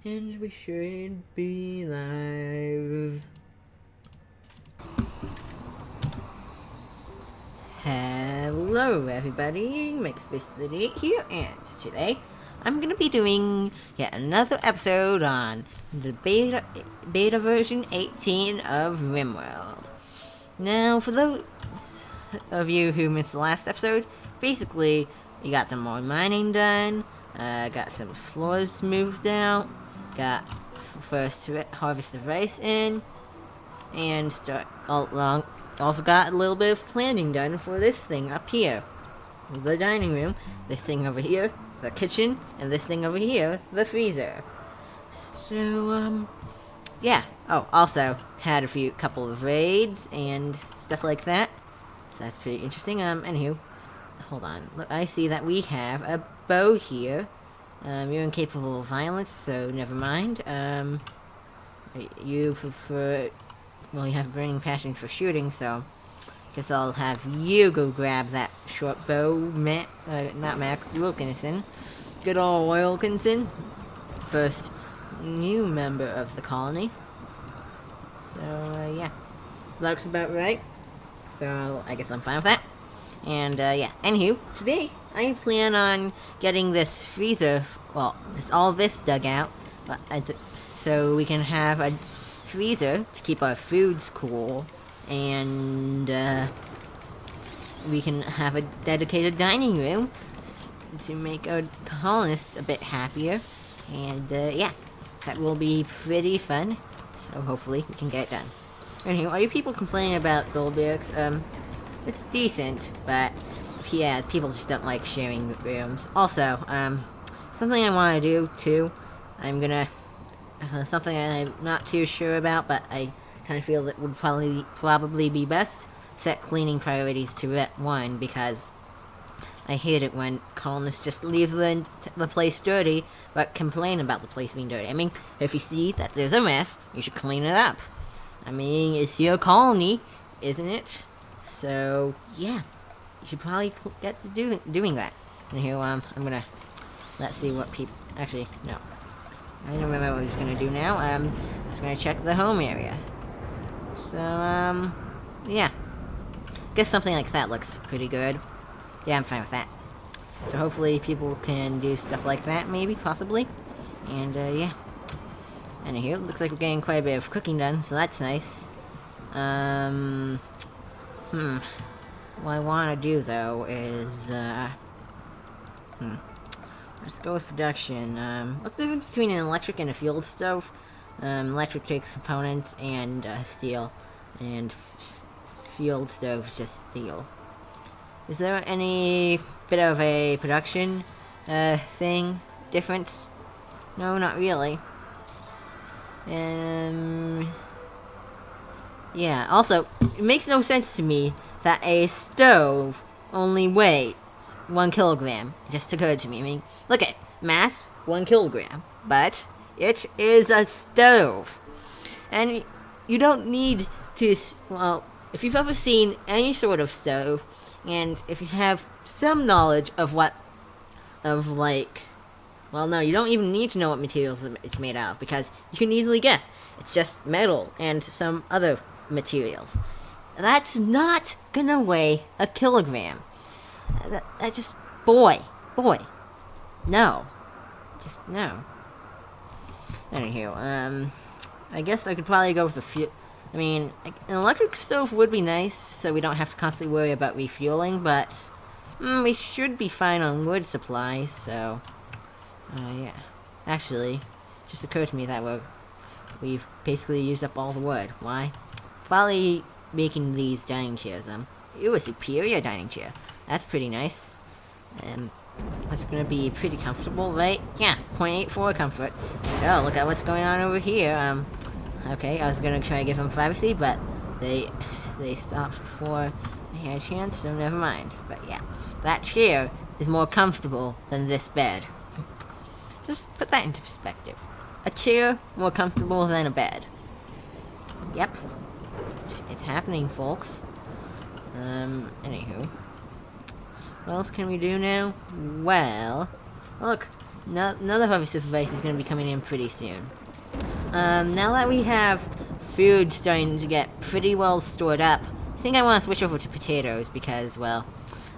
And we should be live. Hello everybody, MakeSpace38 here, and today I'm gonna be doing yet another episode on the beta version 18 of Rimworld. Now, for those of you who missed the last episode, basically, we got some more mining done, got some floors smoothed out, got first harvest of rice in, and also got a little bit of planning done for this thing up here. The dining room, this thing over here, the kitchen, and this thing over here, the freezer. So, yeah. Oh, also, had a couple of raids and stuff like that. So that's pretty interesting. Anywho, hold on. Look, I see that we have a bow here. You're incapable of violence, so never mind. You prefer... Well, you have a burning passion for shooting, so... Guess I'll have you go grab that short bow, Wilkinson. Good old Wilkinson. First new member of the colony. So, yeah. Looks about right. So, I guess I'm fine with that. And, yeah. Anywho, today, I plan on getting this freezer, well, all this dug out, so we can have a freezer to keep our foods cool, and, we can have a dedicated dining room to make our colonists a bit happier, and, yeah, that will be pretty fun, so hopefully we can get it done. Anyway, are you people complaining about gold barracks? It's decent, but yeah, people just don't like sharing rooms. Also, something I want to do too. I'm gonna something I'm not too sure about, but I kind of feel that would probably be best. Set cleaning priorities to Ep 1 because I hate it when colonists just leave the place dirty, but complain about the place being dirty. I mean, if you see that there's a mess, you should clean it up. I mean, it's your colony, isn't it? So, yeah. You should probably get to doing that. And here, I'm gonna... Let's see what people... Actually, no. I don't remember what I was gonna do now. I was gonna check the home area. So, yeah. Guess something like that looks pretty good. Yeah, I'm fine with that. So hopefully people can do stuff like that, maybe, possibly. And, yeah. Anywho, it looks like we're getting quite a bit of cooking done, so that's nice. What I want to do, though, is, let's go with production. What's the difference between an electric and a field stove? Electric takes components and, steel, and field stove is just steel. Is there any bit of a production, thing difference? No, not really. Yeah, also, it makes no sense to me that a stove only weighs 1 kilogram. It just occurred to me. I mean, look at it. Mass, 1 kilogram. But it is a stove. And you don't need to, well, if you've ever seen any sort of stove, and if you have some knowledge of well, no, you don't even need to know what materials it's made out of, because you can easily guess. It's just metal and some other materials. That's not gonna weigh 1 kilogram. That just... Boy. No. Just no. Anywho, I guess I could probably go with I mean, an electric stove would be nice, so we don't have to constantly worry about refueling, but... we should be fine on wood supply, so... yeah. Actually, just occurred to me that we've basically used up all the wood. Why? Probably making these dining chairs, Ooh, a superior dining chair. That's pretty nice. That's gonna be pretty comfortable, right? Yeah, 0.84 comfort. And, oh, look at what's going on over here. Okay, I was gonna try to give them privacy, but they stopped before they had a chance, so never mind. But yeah, that chair is more comfortable than this bed. Just put that into perspective. A chair more comfortable than a bed. Yep. It's happening, folks. Anywho. What else can we do now? Well, look. another harvest of rice is going to be coming in pretty soon. Now that we have food starting to get pretty well stored up, I think I want to switch over to potatoes because, well,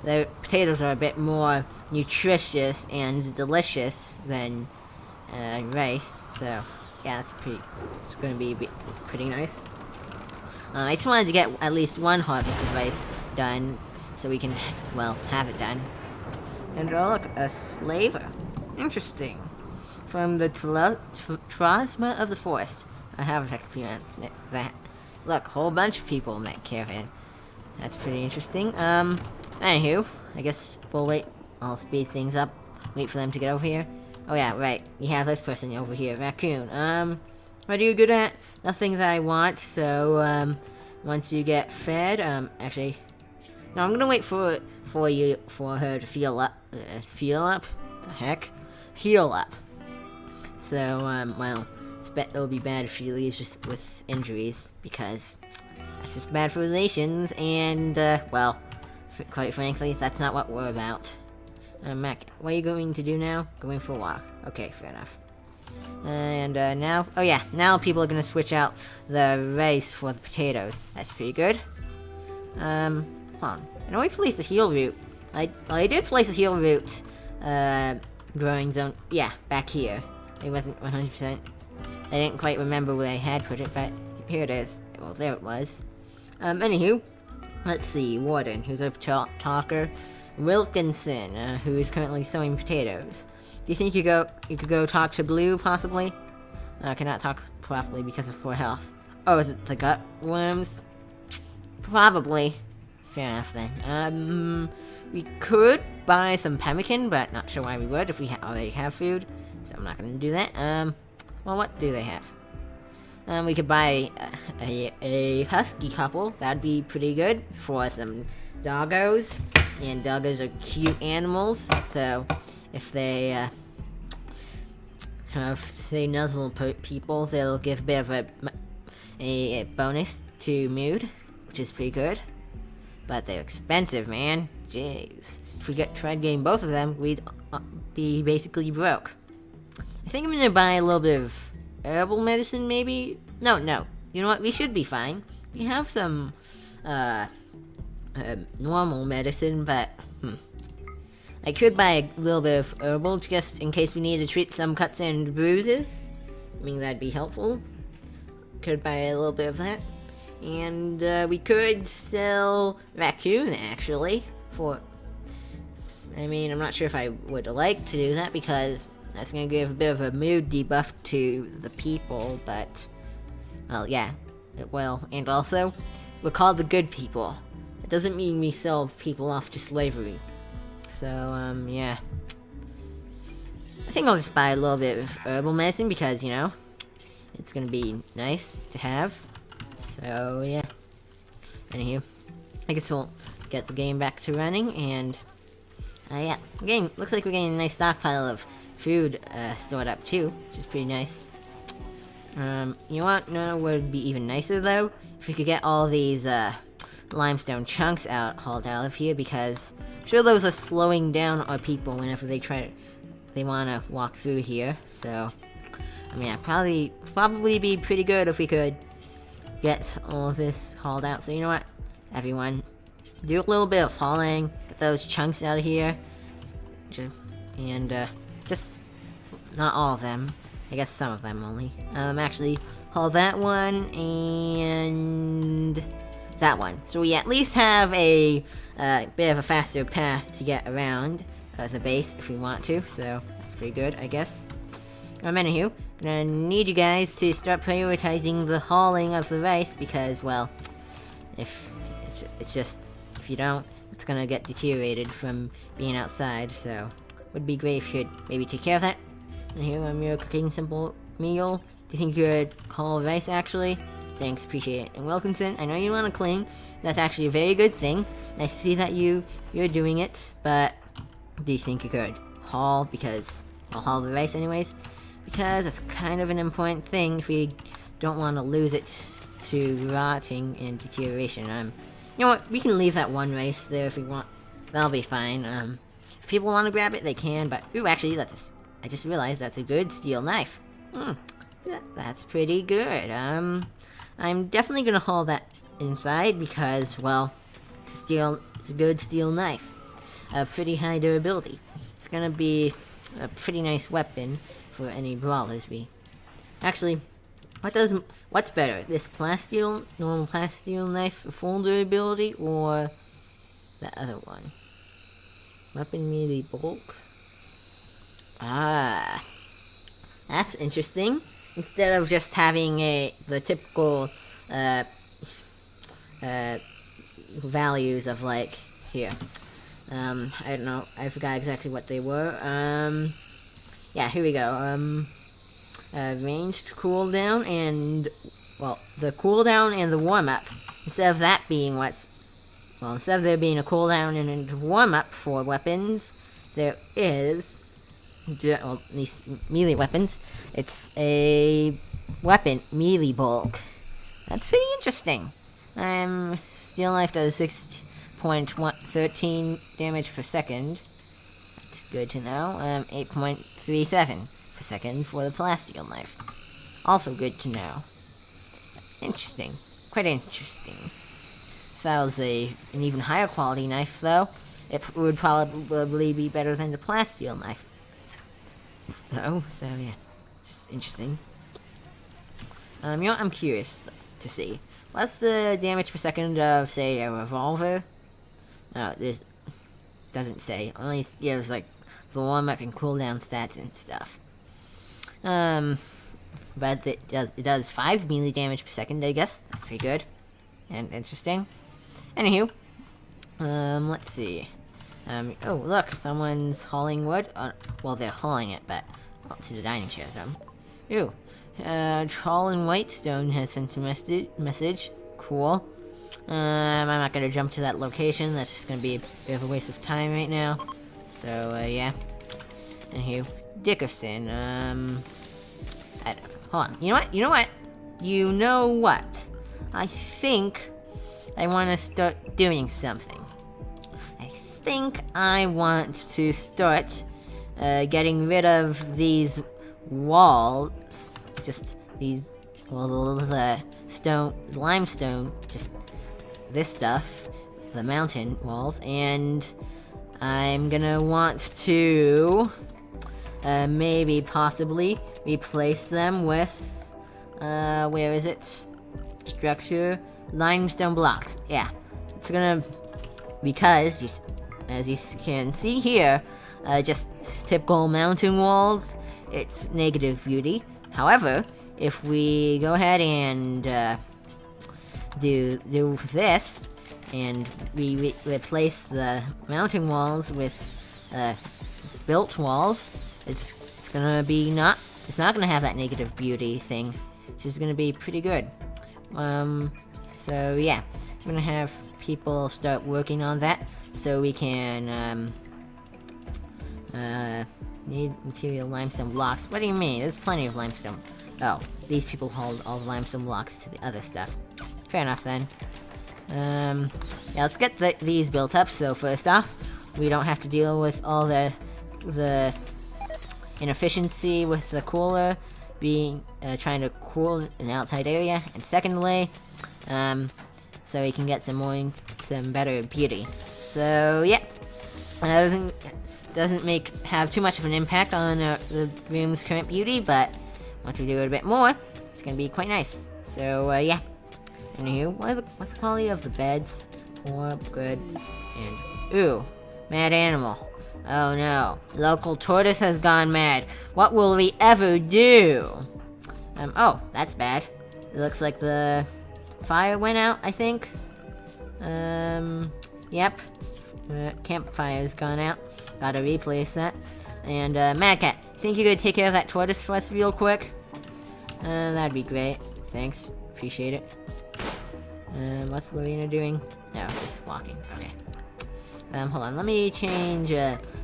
the potatoes are a bit more nutritious and delicious than rice. So, yeah, it's going to be pretty nice. I just wanted to get at least one harvest of rice done so we can, well, have it done. And oh look, a slaver. Interesting. From the Trasma of the Forest. I haven't actually pronounced that. Look, a whole bunch of people in that caravan. That's pretty interesting. Anywho, I guess we'll wait. I'll speed things up. Wait for them to get over here. Oh yeah, right. We have this person over here, Raccoon. What are you good at? Nothing that I want, so, once you get fed, actually... No, I'm gonna wait for her to heal up. The heck? Heal up. So, well, it'll be bad if she leaves just with injuries, because it's just bad for relations, and, well, quite frankly, that's not what we're about. Mac, what are you going to do now? Going for a walk. Okay, fair enough. And, now, oh yeah, now people are gonna switch out the rice for the potatoes. That's pretty good. Hold on. I know we placed a heal root. I did place a heal root, growing zone, yeah, back here. It wasn't 100%. I didn't quite remember where I had put it, but here it is. Well, there it was. Anywho, let's see, Warden, who's a talker. Wilkinson, who is currently sowing potatoes. Do you think you could go talk to Blue, possibly? Cannot talk properly because of poor health. Oh, is it the gut worms? Probably. Fair enough then. We could buy some pemmican, but not sure why we would if we already have food. So I'm not gonna do that. Well, what do they have? We could buy a husky couple. That'd be pretty good for some doggos. And doggos are cute animals, so if they nuzzle people, they'll give a bit of a bonus to mood, which is pretty good. But they're expensive, man. Jeez. If we tried getting both of them, we'd be basically broke. I think I'm gonna buy a little bit of herbal medicine, maybe? No. You know what? We should be fine. We have some, normal medicine, but, I could buy a little bit of herbal just in case we need to treat some cuts and bruises. I mean, that'd be helpful. Could buy a little bit of that. And, we could sell Raccoon, actually, for... I mean, I'm not sure if I would like to do that, because that's gonna give a bit of a mood debuff to the people, but... Well, yeah, it will. And also, we're called the good people. It doesn't mean we sell people off to slavery. So, yeah. I think I'll just buy a little bit of herbal medicine, because, you know, it's gonna be nice to have. So, yeah. Anywho, I guess we'll get the game back to running, and... yeah, looks like we're getting a nice stockpile of food, stored up too, which is pretty nice. You know what? No, would be even nicer, though? If we could get all these, limestone chunks hauled out of here, because I'm sure those are slowing down our people whenever they wanna walk through here, so... I mean, yeah, probably be pretty good if we could get all of this hauled out. So you know what, everyone, do a little bit of hauling, get those chunks out of here, and just not all of them. I guess some of them only. Actually, haul that one and that one. So we at least have a bit of a faster path to get around the base if we want to. So that's pretty good, I guess. Anywho, gonna need you guys to start prioritizing the hauling of the rice because, well, if you don't, it's gonna get deteriorated from being outside. So, would be great if you could maybe take care of that. And here I'm your cooking simple meal. Do you think you could haul rice actually? Thanks, appreciate it. And Wilkinson, I know you want to cling. That's actually a very good thing. Nice to see that you're doing it. But do you think you could haul? Because I'll haul the rice anyways. Because it's kind of an important thing if we don't want to lose it to rotting and deterioration. You know what? We can leave that one rice there if we want. That'll be fine. If people want to grab it, they can. But ooh, actually, that's I just realized that's a good steel knife. That's pretty good. I'm definitely gonna haul that inside because, well, it's a good steel knife. Pretty high durability. It's gonna be a pretty nice weapon for any brawlers Actually, what's better? This normal plasteel knife for full durability, or the other one? Weapon melee bulk? Ah, that's interesting. Instead of just having the typical, values of, like, here. I don't know, I forgot exactly what they were. Yeah, here we go. Ranged cooldown and, well, the cooldown and the warm-up. Instead of there being a cooldown and a warm-up for weapons, there is, well, at least melee weapons, it's a weapon melee bulk. That's pretty interesting. Steel knife does 6.13 damage per second. That's good to know. 8.37 per second for the plasteel knife. Also good to know. Interesting. Quite interesting. If that was an even higher quality knife, though, it would probably be better than the plasteel knife. Though, so yeah. Just interesting. You know what I'm curious to see? What's the damage per second of, say, a revolver? Oh, this doesn't say. Only gives, like, the warm-up and cooldown stats and stuff. But it does 5 melee damage per second, I guess. That's pretty good. And interesting. Anywho. Let's see. Oh, look, someone's hauling wood. Well, they're hauling it, but, well, to the dining chair zone. Ooh. Troll and Whitestone has sent a message. Cool. I'm not gonna jump to that location. That's just gonna be a bit of a waste of time right now. So, yeah. Anywho. Dickerson, hold on. You know what? I think I want to start doing something. I think I want to start, getting rid of these walls. Just these, well, the limestone, just this stuff, the mountain walls, and I'm gonna want to, maybe possibly replace them with, where is it? Structure, limestone blocks. Yeah, it's gonna, because, as you can see here, just typical mountain walls, it's negative beauty. However, if we go ahead and do this, and we replace the mountain walls with built walls, it's gonna be it's not gonna have that negative beauty thing, which is gonna be pretty good. So yeah, I'm gonna have people start working on that, so we can need material limestone blocks. What do you mean? There's plenty of limestone. Oh, these people hauled all the limestone blocks to the other stuff. Fair enough then. Yeah, let's get these built up. So first off, we don't have to deal with all the inefficiency with the cooler being trying to cool an outside area. And secondly, so we can get some better beauty. So yeah, doesn't have too much of an impact on the room's current beauty, but once we do it a bit more, it's gonna be quite nice. So yeah. Anywho, what's the quality of the beds? Poor, good, and ooh, mad animal. Oh no, local tortoise has gone mad. What will we ever do? Oh, that's bad. It looks like the fire went out, I think. Yep. Campfire's gone out. Gotta replace that. And, Mad Cat, think you could take care of that tortoise for us real quick? That'd be great. Thanks. Appreciate it. What's Lorena doing? No, just walking. Okay. Hold on. Let me change,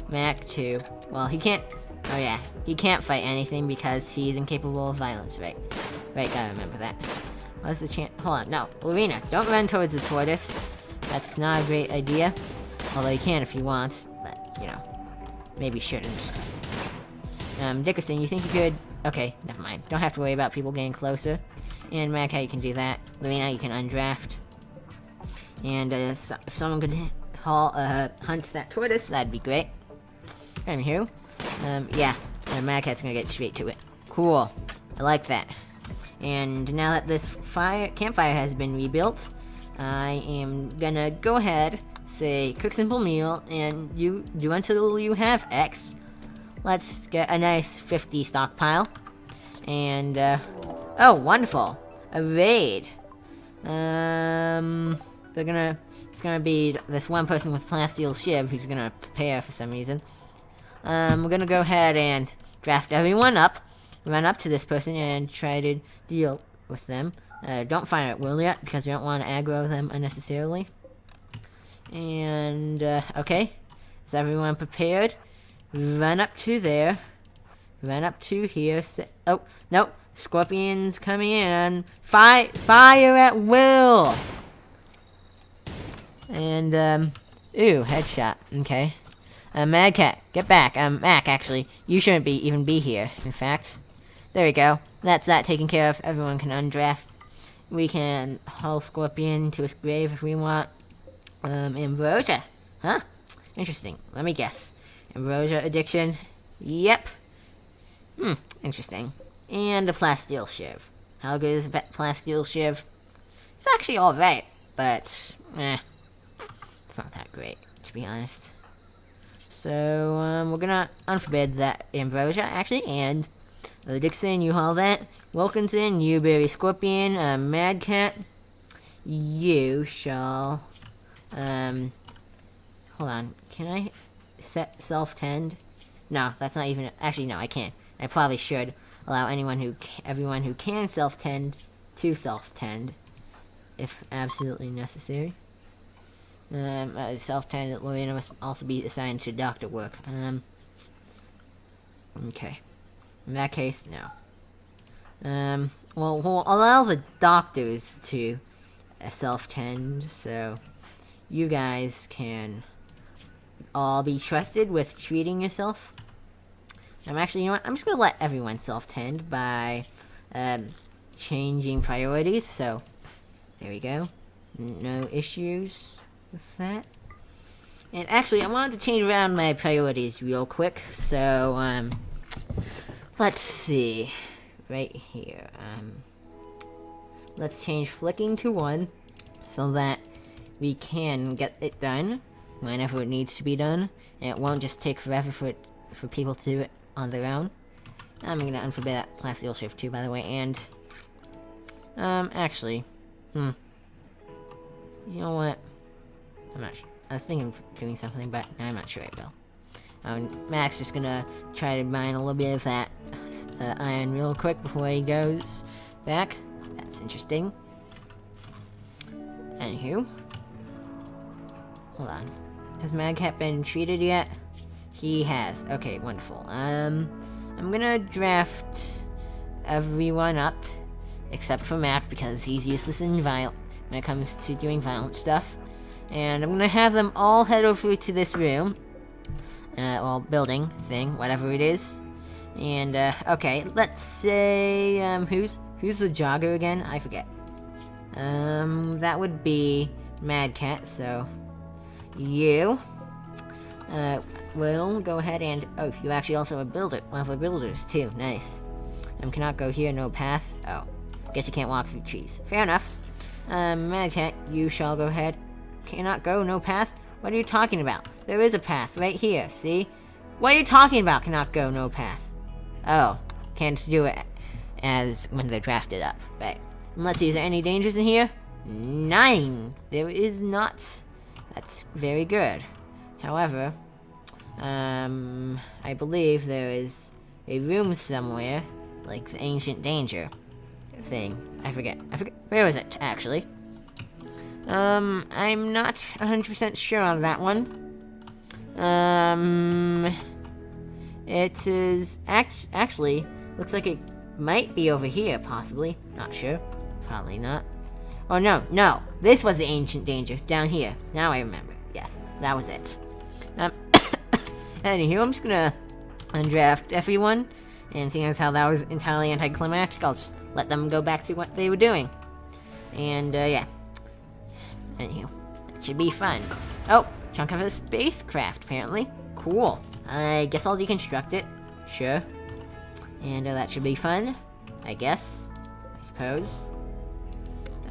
Mac to... Well, he can't... Oh, yeah. He can't fight anything because he's incapable of violence, right? Right, gotta remember that. What's the chance? Hold on. No. Lorena, don't run towards the tortoise. That's not a great idea. Although you can if you want, but, you know, maybe shouldn't. Dickerson, you think you could... Okay, never mind. Don't have to worry about people getting closer. And Mad Cat, you can do that. Lena, you can undraft. And if someone could hunt that tortoise, that'd be great. Anywho, yeah, Mad Cat's gonna get straight to it. Cool. I like that. And now that this campfire has been rebuilt, I am gonna go ahead, say cook simple meal, and you do until you have X. Let's get a nice 50 stockpile. And, oh, wonderful. A raid. It's gonna be this one person with plasteel shiv who's gonna prepare for some reason. We're gonna go ahead and draft everyone up, run up to this person, and try to deal with them. Don't fire at will yet, because we don't want to aggro them unnecessarily. And, okay. Is everyone prepared? Run up to there. Run up to here. Oh, no. Scorpions coming in. Fire at will! And, ooh, headshot. Okay. Mad Cat, get back. Mac, actually, you shouldn't even be here, in fact. There we go. That's that taken care of. Everyone can undraft. We can haul Scorpion to his grave if we want. Ambrosia. Huh? Interesting. Let me guess. Ambrosia addiction. Yep. Interesting. And the plasteel shiv. How good is the plasteel shiv? It's actually alright, but, it's not that great, to be honest. So, we're gonna unforbid that Ambrosia, actually, and Dixon, you haul that. Wilkinson, you bury Scorpion. Mad Cat, you shall, hold on, can I set self-tend? No, that's not even, actually, no, I can't. I probably should allow everyone who can self-tend to self-tend, if absolutely necessary. Self-tend, Lorena must also be assigned to doctor work. Okay. In that case, no. Well, we'll allow the doctors to self-tend, so you guys can all be trusted with treating yourself. Actually, you know what? I'm just gonna let everyone self-tend by, changing priorities, so there we go. No issues with that. And actually, I wanted to change around my priorities real quick, so, let's see. Right here, let's change flicking to 1, so that we can get it done whenever it needs to be done, and it won't just take forever for people to do it on their own. I'm gonna unforbid that plasteel shift too, by the way, and, actually, you know what? I'm not sure. I was thinking of doing something, but I'm not sure I will. Mac's just gonna try to mine a little bit of that iron real quick before he goes back. That's interesting. Anywho. Hold on. Has Mad Cat been treated yet? He has. Okay, wonderful. I'm gonna draft everyone up, except for Mac, because he's useless and violent when it comes to doing violent stuff. And I'm gonna have them all head over to this room. Well, building thing, whatever it is. And, okay, let's say, who's the jogger again? I forget. That would be Mad Cat, so you, will go ahead and, oh, you actually also a builder, one of the builders, too, nice. Cannot go here, no path. Oh, guess you can't walk through trees. Fair enough. Mad Cat, you shall go ahead. Cannot go, no path? What are you talking about? There is a path, right here, see? What are you talking about, cannot go, no path? Oh, can't do it as when they're drafted up, right. And let's see, is there any dangers in here? 9! There is not. That's very good. However, I believe there is a room somewhere, like the ancient danger thing. I forget. Where is it, actually? I'm not 100% sure on that one. It is actually looks like it might be over here, possibly. Not sure. Probably not. Oh, no. This was the ancient danger. Down here. Now I remember. Yes, that was it. Anywho, I'm just gonna undraft everyone. And seeing as how that was entirely anticlimactic, I'll just let them go back to what they were doing. And, yeah. Anywho, that should be fun. Oh, chunk of a spacecraft, apparently. Cool. I guess I'll deconstruct it. Sure. And that should be fun. I guess. I suppose.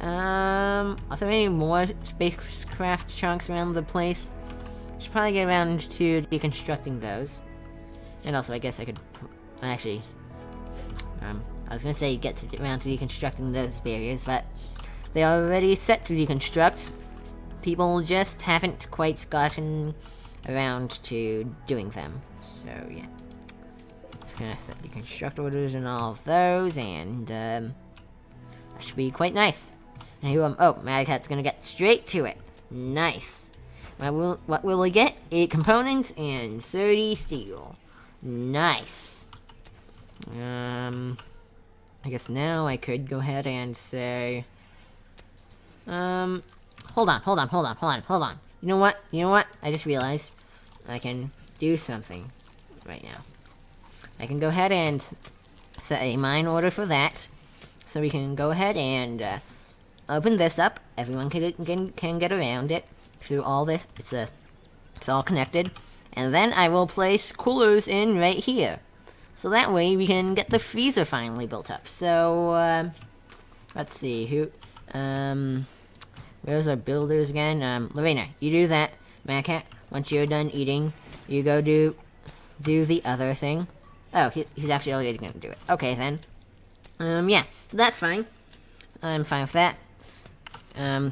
Are there any more spacecraft chunks around the place? Should probably get around to deconstructing those. And also, I guess I could... Actually... I was gonna say get around to deconstructing those barriers, but... They are already set to deconstruct. People just haven't quite gotten around to doing them. So, yeah. Just gonna set deconstruct orders and all of those, and, that should be quite nice. And here, oh, Mad Cat's gonna get straight to it. Nice. What will we get? 8 components and 30 steel. Nice. I guess now I could go ahead and say... hold on. You know what? I just realized I can do something right now. I can go ahead and set a mine order for that. So we can go ahead and open this up. Everyone can get around it through all this. It's all connected. And then I will place coolers in right here. So that way we can get the freezer finally built up. So, let's see, where's our builders again? Lorena, you do that. Mad Cat, once you're done eating, you go do the other thing. Oh, he's actually already gonna do it. Okay, then. Yeah, that's fine. I'm fine with that.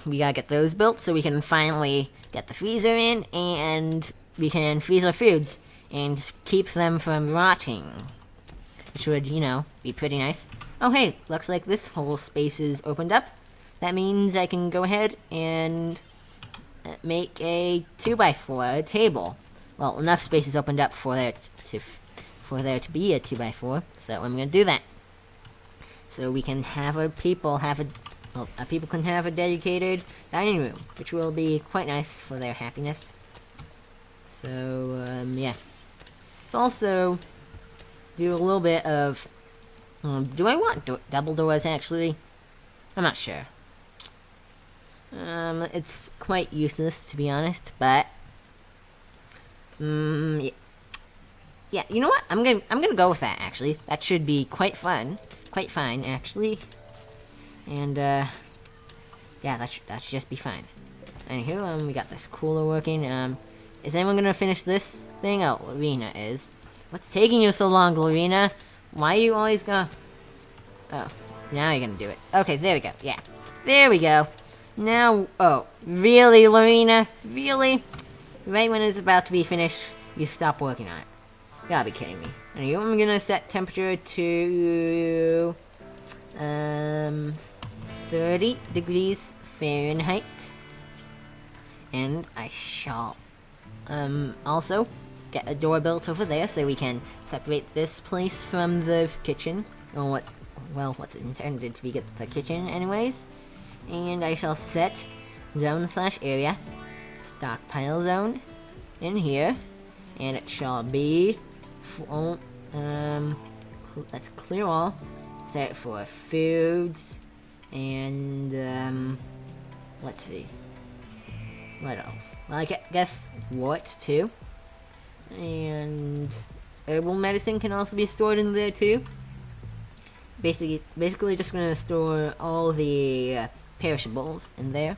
We gotta get those built so we can finally get the freezer in, and we can freeze our foods and keep them from rotting. Which would, be pretty nice. Oh, hey, looks like this whole space is opened up. That means I can go ahead and make a 2x4 table. Well, enough space is opened up for there to be a 2x4, so I'm gonna do that. So we can have our people can have a dedicated dining room, which will be quite nice for their happiness. So, yeah. Let's also do a little bit of... do I want double doors, actually? I'm not sure. It's quite useless, to be honest, but... yeah. Yeah, you know what? I'm gonna go with that, actually. That should be quite fun. Quite fine, actually. And, yeah, that should just be fine. Anywho, we got this cooler working. Is anyone gonna finish this thing? Oh, Lorena is. What's taking you so long, Lorena? Why are you always gonna... Oh, now you're gonna do it. Okay, there we go. Yeah. There we go. Now, oh, really, Lorena? Really? Right when it's about to be finished, you stop working on it. You gotta be kidding me. Anyway, I'm gonna set temperature to... 30 degrees Fahrenheit. And I shall, also get a door built over there so we can separate this place from the kitchen. Or what's intended to be the kitchen anyways. And I shall set zone/area, stockpile zone, in here. And it shall be, let's clear all. Set it for foods, and, let's see. What else? Well, I guess what, too. And herbal medicine can also be stored in there, too. Basically just gonna store all the perishables in there.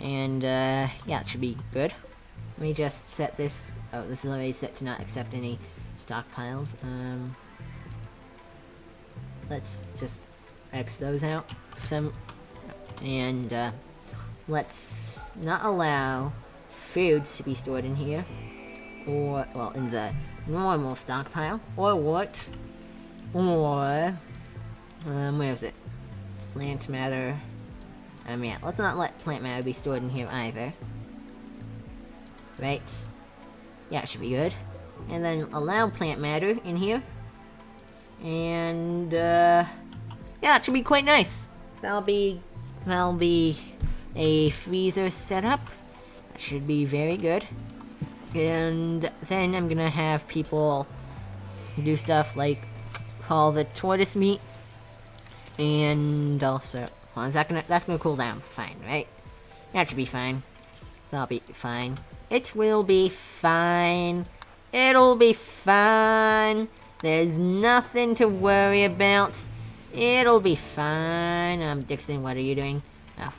And, yeah, it should be good. Let me just set this. Oh, this is already set to not accept any stockpiles. Let's just X those out for some. And, let's not allow foods to be stored in here. Or, well, in the normal stockpile. Or what? Or, where is it? Plant matter. Yeah, let's not let plant matter be stored in here either. Right? Yeah, it should be good. And then allow plant matter in here. And, yeah, that should be quite nice. That'll be a freezer setup. That should be very good. And then I'm gonna have people do stuff like call the tortoise meat. And also, well, that's gonna cool down fine, right? That should be fine. That'll be fine. It will be fine. It'll be fine. There's nothing to worry about. It'll be fine. Dixon, what are you doing? Oh,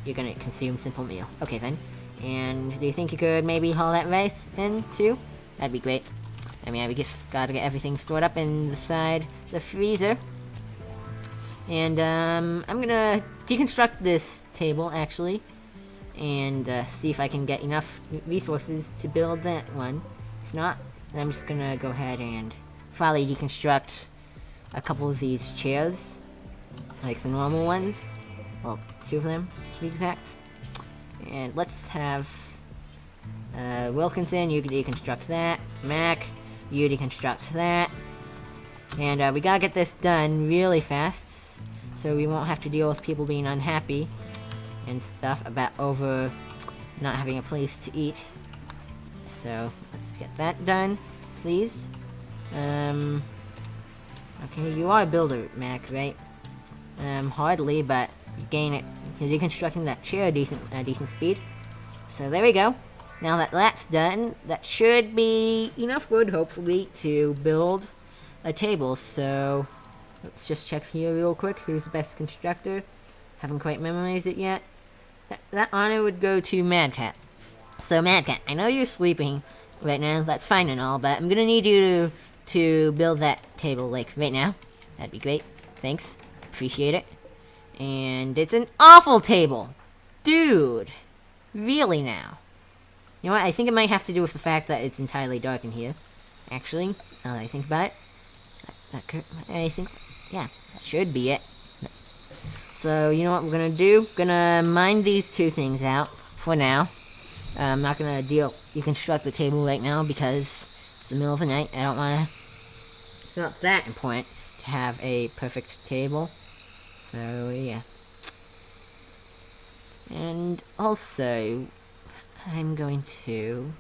you're gonna consume simple meal. Okay then. And do you think you could maybe haul that rice in too? That'd be great. I mean, we just gotta get everything stored up inside the freezer. And I'm gonna deconstruct this table actually, and see if I can get enough resources to build that one. If not, then I'm just gonna go ahead and probably deconstruct a couple of these chairs, like the normal ones. Well, 2 of them to be exact. And let's have Wilkinson, you can deconstruct that. Mac, you deconstruct that. And we gotta get this done really fast, so we won't have to deal with people being unhappy and stuff about not having a place to eat. So let's get that done, please. Okay, you are a builder, Mac, right? Hardly, but you gain it. You're deconstructing that chair at decent speed. So there we go. Now that that's done, that should be enough wood, hopefully, to build a table. So let's just check here real quick. Who's the best constructor? Haven't quite memorized it yet. That honor would go to Mad Cat. So Mad Cat, I know you're sleeping right now. That's fine and all, but I'm gonna need you to build that table, like, right now. That'd be great. Thanks. Appreciate it. And it's an awful table! Dude! Really now? You know what, I think it might have to do with the fact that it's entirely dark in here. Actually, now that I think about it. I think, yeah, that should be it. So, you know what we're gonna do? Gonna mine these 2 things out for now. I'm not gonna deconstruct the table right now because it's the middle of the night. I don't wanna... It's not that important to have a perfect table. So, yeah. And also, I'm going to...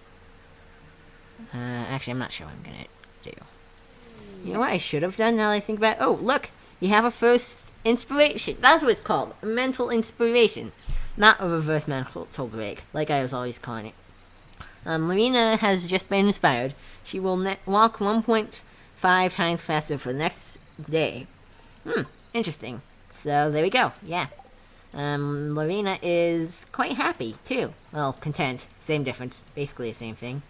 actually, I'm not sure what I'm gonna do. You know what I should have done now that I think about it? Oh, look! You have a first inspiration. That's what it's called. A mental inspiration. Not a reverse mental break, like I was always calling it. Marina has just been inspired. She will walk 1.5 times faster for the next day. Interesting. So, there we go. Yeah. Lorena is quite happy, too. Well, content. Same difference. Basically the same thing.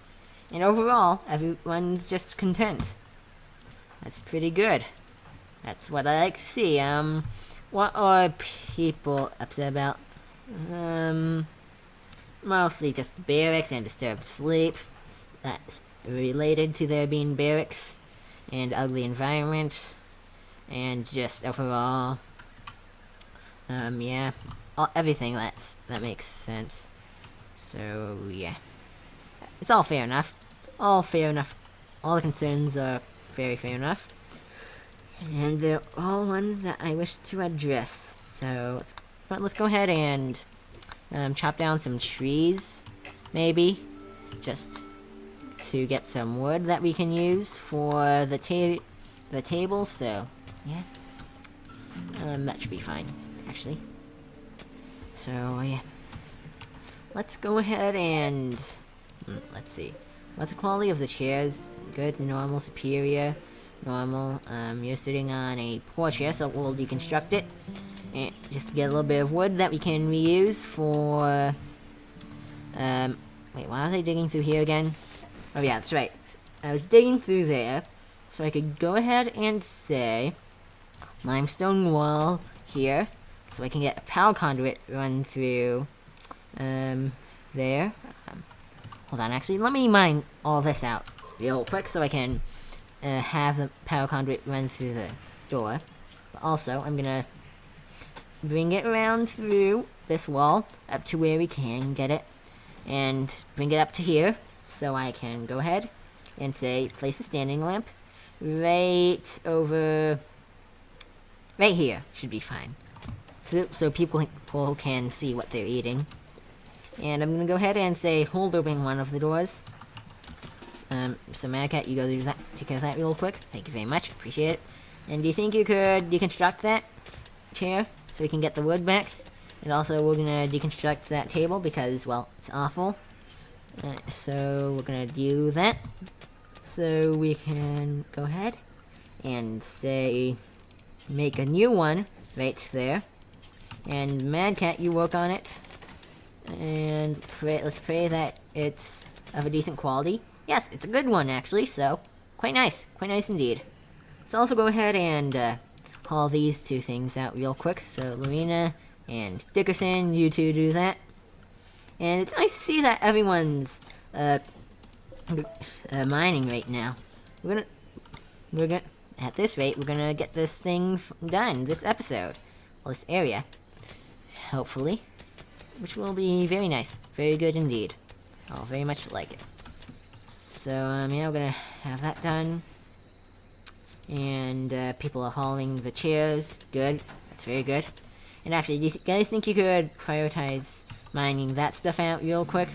And overall, everyone's just content. That's pretty good. That's what I like to see. What are people upset about? Mostly just the barracks and disturbed sleep. That's related to there being barracks and ugly environment. And just overall, yeah, everything that makes sense. So, yeah. It's all fair enough. All fair enough. All the concerns are very fair enough. And they're all ones that I wish to address. So, let's go ahead and chop down some trees, maybe. Just to get some wood that we can use for the table, so, yeah. That should be fine, actually. So, yeah. Let's go ahead and... let's see. What's the quality of the chairs? Good, normal, superior, normal. You're sitting on a poor chair, so we'll deconstruct it. And just to get a little bit of wood that we can reuse for... wait, why was I digging through here again? Oh yeah, that's right. I was digging through there, so I could go ahead and say... limestone wall here, so I can get a power conduit run through, there. Hold on, actually, let me mine all this out real quick so I can, have the power conduit run through the door. But also, I'm gonna bring it around through this wall up to where we can get it, and bring it up to here, so I can go ahead and say, place a standing lamp right over... right here should be fine. So people can see what they're eating. And I'm gonna go ahead and say hold open one of the doors. So Mad Cat, you go do that, take care of that real quick. Thank you very much, appreciate it. And do you think you could deconstruct that chair so we can get the wood back? And also we're gonna deconstruct that table because, well, it's awful. So we're gonna do that. So we can go ahead and say make a new one right there. And Mad Cat, you work on it. And let's pray that it's of a decent quality. Yes, it's a good one actually, so quite nice indeed. Let's also go ahead and haul these two things out real quick. So Lorena and Dickerson, you two do that. And it's nice to see that everyone's mining right now. We're gonna at this rate we're gonna get this thing done this episode, well, this area, hopefully, which will be very nice, very good indeed. I'll very much like it. So yeah, we're gonna have that done. And people are hauling the chairs. Good, that's very good. And actually, do you guys think you could prioritize mining that stuff out real quick?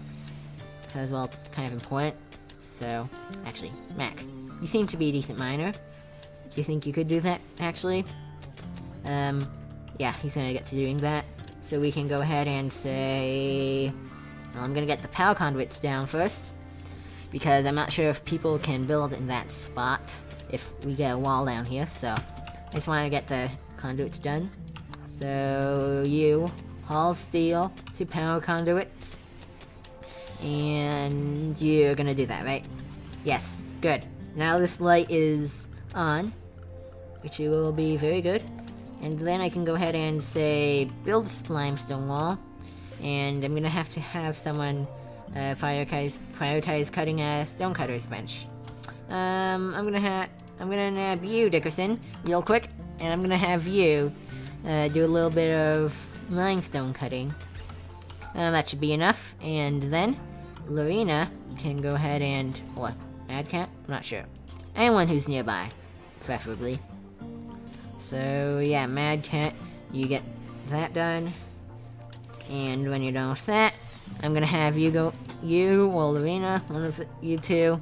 Because, well, it's kind of important. So, actually, Mac, you seem to be a decent miner. Do you think you could do that, actually? Yeah, he's gonna get to doing that. So we can go ahead and say... Well, I'm gonna get the power conduits down first. Because I'm not sure if people can build in that spot if we get a wall down here, so... I just want to get the conduits done. So, you haul steel to power conduits. And you're gonna do that, right? Yes, good. Now this light is on, which will be very good. And then I can go ahead and say, build limestone wall. And I'm gonna have to have someone prioritize cutting a stonecutter's bench. I'm gonna nab you, Dickerson, real quick. And I'm gonna have you do a little bit of limestone cutting. That should be enough. And then Lorena can go ahead and... What? Mad Cat? I'm not sure. Anyone who's nearby, preferably. So, yeah, Mad Cat, you get that done. And when you're done with that, I'm gonna have you go... You or Lorena, one of you two,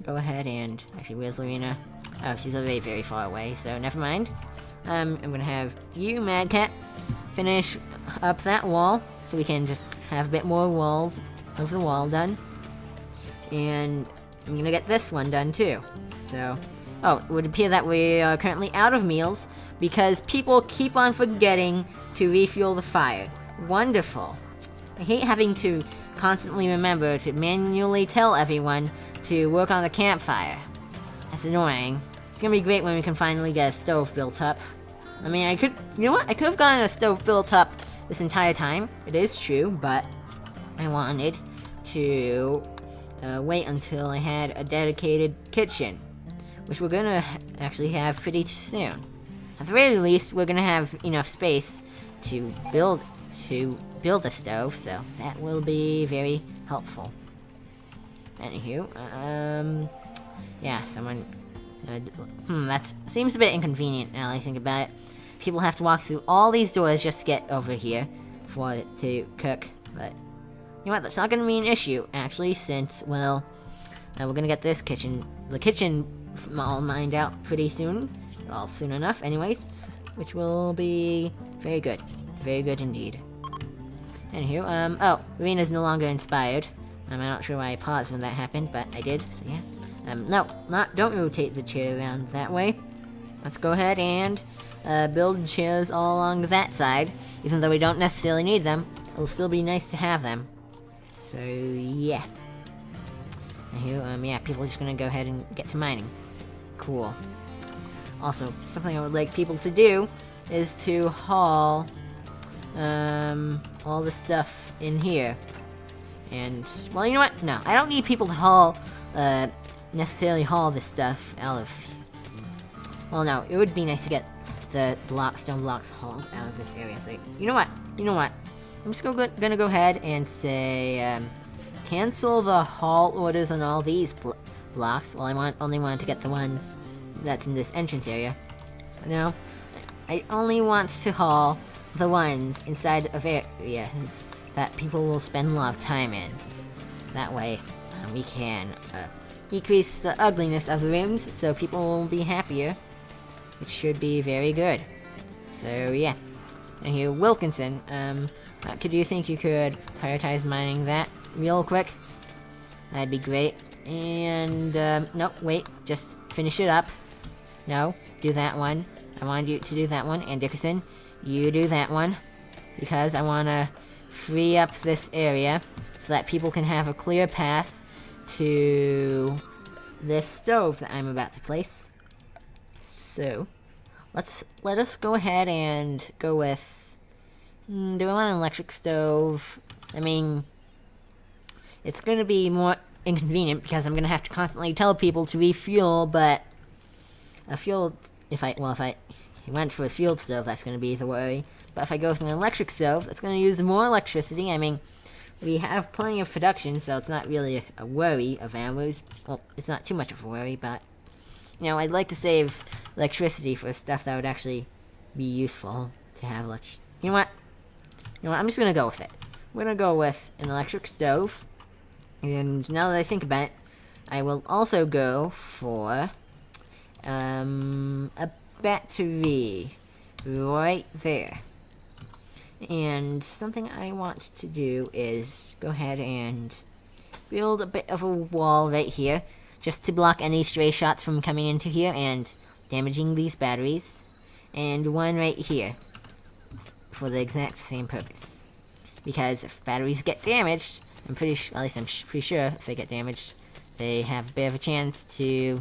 go ahead and... Actually, where's Lorena? Oh, she's already very far away, so never mind. I'm gonna have you, Mad Cat, finish up that wall, so we can just have a bit more walls of the wall done. And I'm gonna get this one done too. So, oh, it would appear that we are currently out of meals because people keep on forgetting to refuel the fire. Wonderful. I hate having to constantly remember to manually tell everyone to work on the campfire. That's annoying. It's gonna be great when we can finally get a stove built up. I mean, you know what? I could have gotten a stove built up this entire time. It is true, but I wanted to wait until I had a dedicated kitchen, which we're gonna actually have pretty soon. At the very least, we're gonna have enough space to build a stove, so that will be very helpful. Anywho, yeah, someone... that seems a bit inconvenient now I think about it. People have to walk through all these doors just to get over here for it to cook, but... You know what, that's not gonna be an issue, actually, since, well... we're gonna get the kitchen all mined out pretty soon. Well, soon enough, anyways, which will be very good. Very good indeed. Anywho, oh, Rena's no longer inspired. I'm not sure why I paused when that happened, but I did, so yeah. No, don't rotate the chair around that way. Let's go ahead and build chairs all along that side. Even though we don't necessarily need them, it'll still be nice to have them. So, yeah. Anywho, yeah, people are just gonna go ahead and get to mining. Cool. Also, something I would like people to do is to haul all the stuff in here. And, well, you know what? No, I don't need people to necessarily haul this stuff out of... Well, no, it would be nice to get the stone blocks hauled out of this area. So, you know what? I'm just gonna go ahead and say, cancel the haul orders on all these blocks. Well, I only wanted to get the ones that's in this entrance area. No, I only want to haul the ones inside of areas that people will spend a lot of time in. That way, we can decrease the ugliness of the rooms, so people will be happier, which should be very good. So yeah. And here, Wilkinson, do you think you could prioritize mining that real quick? That'd be great. And, no, wait, just finish it up. No, do that one. I wanted you to do that one. And Dickerson, you do that one. Because I want to free up this area so that people can have a clear path to this stove that I'm about to place. So, let us go ahead and go with... do I want an electric stove? I mean, it's going to be more inconvenient because I'm going to have to constantly tell people to refuel, but a fuel... If I went for a fuel stove, that's going to be the worry. But if I go with an electric stove, it's going to use more electricity. I mean, we have plenty of production, so it's not really a worry of ours. Well, it's not too much of a worry, but... You know, I'd like to save electricity for stuff that would actually be useful to have electricity. You know what? I'm just gonna go with it. We're gonna go with an electric stove. And now that I think about it, I will also go for a battery right there. And something I want to do is go ahead and build a bit of a wall right here, just to block any stray shots from coming into here and damaging these batteries. And one right here, for the exact same purpose. Because if batteries get damaged, I'm pretty sure if they get damaged, they have a bit of a chance to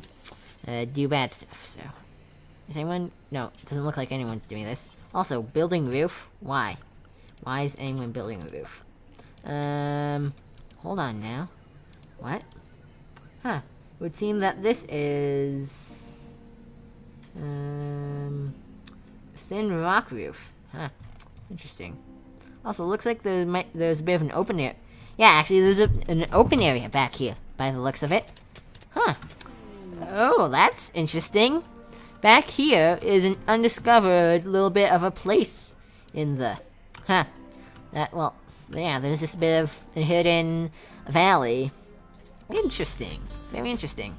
do bad stuff. So, is anyone? No, it doesn't look like anyone's doing this. Also, building roof. Why? Why is anyone building a roof? Hold on now. What? Huh. It would seem that this is thin rock roof. Huh. Interesting. Also, looks like there's a bit of an open area. Yeah, actually, there's an open area back here, by the looks of it. Huh. Oh, that's interesting. Back here is an undiscovered little bit of a place in the... Huh. Well, yeah, there's this bit of a hidden valley. Interesting. Very interesting.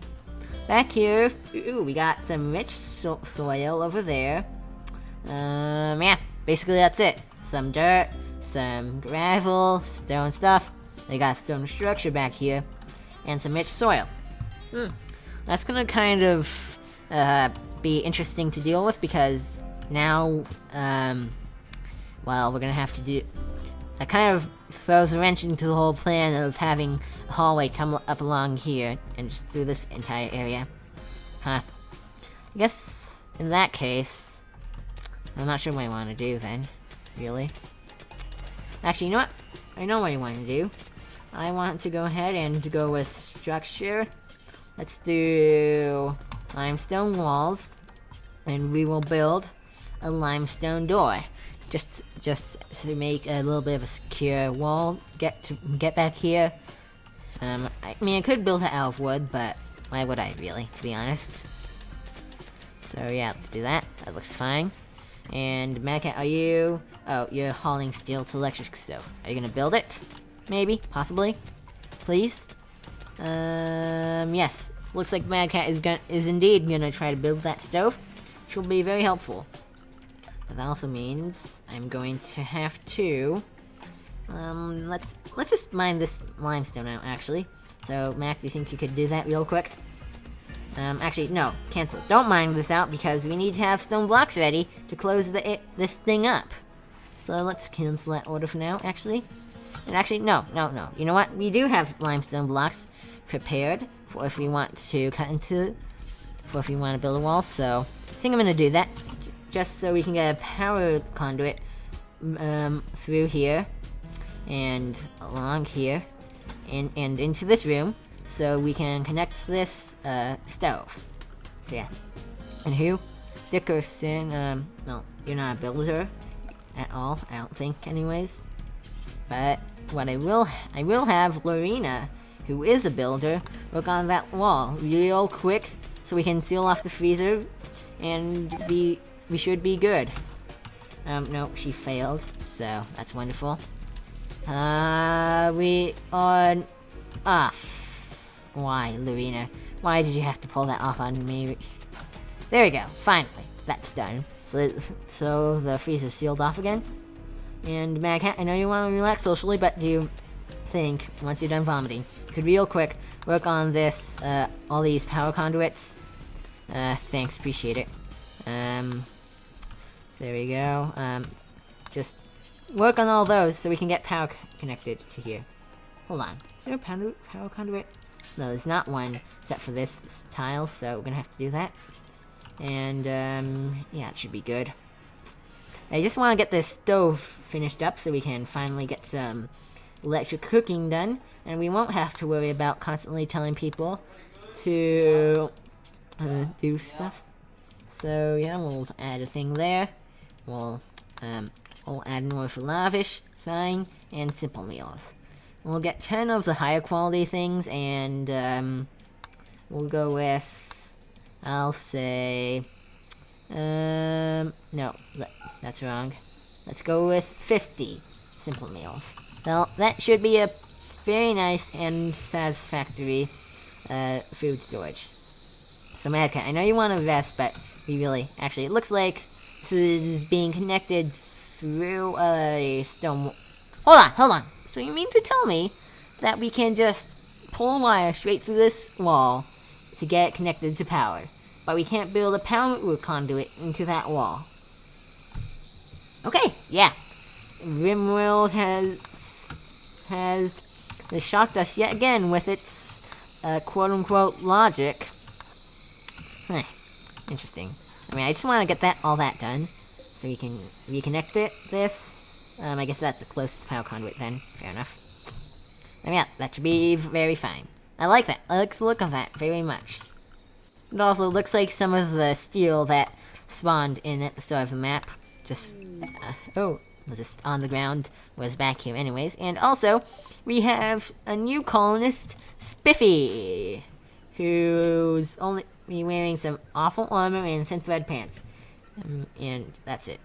Back here, ooh, we got some rich soil over there. Yeah, basically that's it. Some dirt, some gravel, stone stuff. They got a stone structure back here, and some rich soil. That's gonna kind of be interesting to deal with because now, well, we're gonna have to do. That kind of throws a wrench into the whole plan of having a hallway come up along here and just through this entire area. Huh. I guess in that case, I'm not sure what I want to do then. Really? Actually, you know what? I know what I want to do. I want to go ahead and go with structure. Let's do limestone walls, and we will build a limestone door. Just to make a little bit of a secure wall. Get back here. I mean, I could build it out of wood, but why would I really, to be honest? So yeah, let's do that. That looks fine. And Madcat, are you? Oh, you're hauling steel to electric stove. Are you gonna build it? Maybe, possibly, please. Yes. Looks like Madcat is indeed gonna try to build that stove, which will be very helpful. But that also means I'm going to have to. Let's just mine this limestone out, actually. So, Mac, do you think you could do that real quick? Actually, no, cancel. Don't mine this out because we need to have stone blocks ready to close this thing up. So let's cancel that order for now, actually. And actually, no. You know what? We do have limestone blocks prepared for if we want to for if we want to build a wall. So I think I'm gonna do that. Just so we can get a power conduit through here and along here and into this room so we can connect this stove. So yeah. And who? Dickerson, no, you're not a builder at all, I don't think anyways. But what I will have Lorena, who is a builder, work on that wall real quick so we can seal off the freezer and we should be good. No, she failed, so that's wonderful. We are off. Why, Lorena? Why did you have to pull that off on me? There we go. Finally, that's done. So the freezer's sealed off again. And Mad Cat, I know you want to relax socially, but do you think once you're done vomiting, you could real quick work on this, all these power conduits? Thanks, appreciate it. There we go. Just work on all those so we can get power connected to here. Hold on. Is there a power conduit? No, there's not one except for this tile, so we're gonna have to do that. And, yeah, it should be good. I just want to get this stove finished up so we can finally get some electric cooking done, and we won't have to worry about constantly telling people to do stuff. So, yeah, we'll add a thing there. We'll add more for lavish, fine, and simple meals. We'll get 10 of the higher quality things, and we'll go with, I'll say, no, that's wrong. Let's go with 50 simple meals. Well, that should be a very nice and satisfactory food storage. So, Mad Cat, I know you want to rest, but we really, actually, it looks like this is being connected through a stone. Hold on. So you mean to tell me that we can just pull a wire straight through this wall to get connected to power, but we can't build a power conduit into that wall? Okay, yeah. Rimworld has shocked us yet again with its quote-unquote logic. Interesting. I mean, I just want to get all that done, so we can reconnect this. I guess that's the closest power conduit then. Fair enough. I mean, yeah, that should be very fine. I like that. I like the look of that very much. It also looks like some of the steel that spawned in at the start of the map just, was just on the ground, was back here anyways. And also, we have a new colonist, Spiffy, who's only wearing some awful armor and synth red pants. And that's it.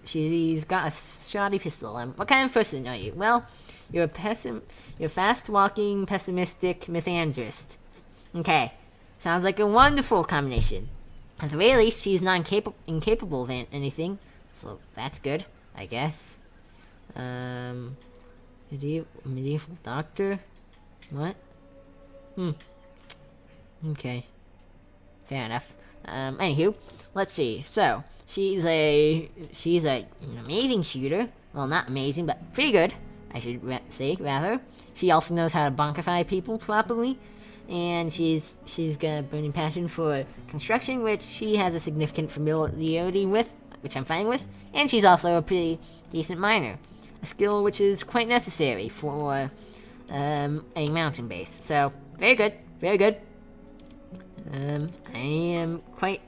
She's got a shoddy pistol. What kind of person are you? Well, you're a fast-walking, pessimistic misandrist. Okay. Sounds like a wonderful combination. At the very least, she's not incapable of anything. So, that's good, I guess. Medieval doctor? What? Okay. Fair enough. Anywho, let's see. So, she's an amazing shooter. Well, not amazing, but pretty good, I should say, rather. She also knows how to bonkify people properly. And she's got a burning passion for construction, which she has a significant familiarity with, which I'm fine with. And she's also a pretty decent miner. A skill which is quite necessary for a mountain base. So, very good, very good. I am quite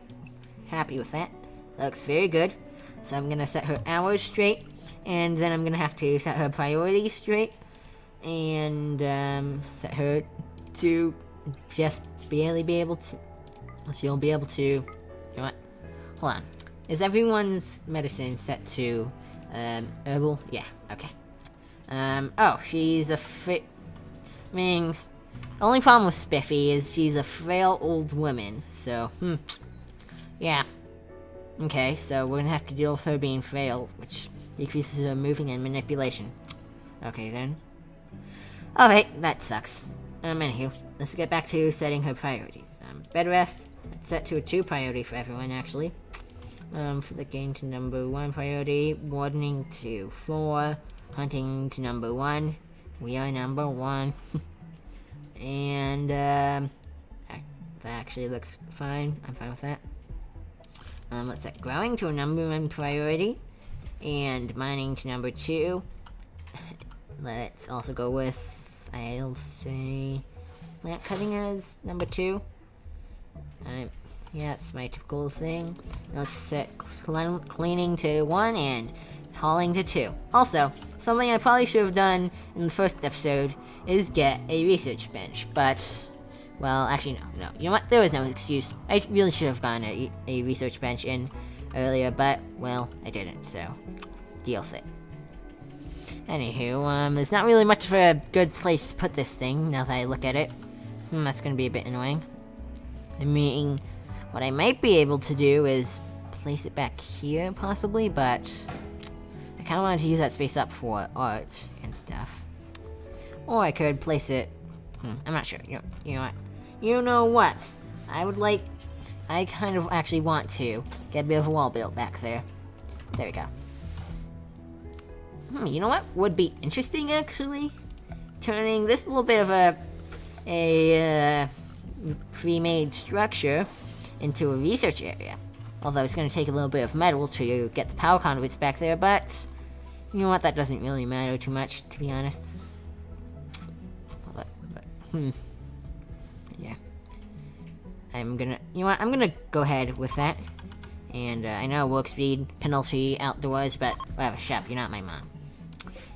happy with that. Looks very good. So I'm gonna set her hours straight, and then I'm gonna have to set her priorities straight, and set her to just barely be able to. She'll be able to. You know what? Hold on. Is everyone's medicine set to herbal? Yeah. Okay. Oh, she's a only problem with Spiffy is she's a frail old woman, so, yeah. Okay, so we're gonna have to deal with her being frail, which decreases her moving and manipulation. Okay, then. Alright, that sucks. Anywho, let's get back to setting her priorities. Bed rest, it's set to a 2 priority for everyone, actually. For the game to number 1 priority, wardening to 4, hunting to number 1. We are number 1. And, that actually looks fine. I'm fine with that. Let's set growing to a number 1 priority. And mining to number 2. Let's also go with, I'll say, plant cutting as number 2. Yeah, that's my typical thing. Let's set cleaning to 1 and hauling to 2. Also, something I probably should have done in the first episode is get a research bench, but, well, actually, no. You know what? There was no excuse. I really should have gotten a research bench in earlier, but, well, I didn't, so deal with it. Anywho, there's not really much of a good place to put this thing, now that I look at it. That's gonna be a bit annoying. I mean, what I might be able to do is place it back here, possibly, but I kinda wanted to use that space up for art and stuff. Or I could place it... I'm not sure. You know what? You know what? I kind of actually want to get a bit of a wall built back there. There we go. You know what would be interesting, actually? Turning this little bit of a pre-made structure into a research area. Although it's going to take a little bit of metal to get the power conduits back there, but you know what? That doesn't really matter too much, to be honest. Yeah. I'm gonna go ahead with that. And I know work speed penalty outdoors, but whatever, shut up, you're not my mom.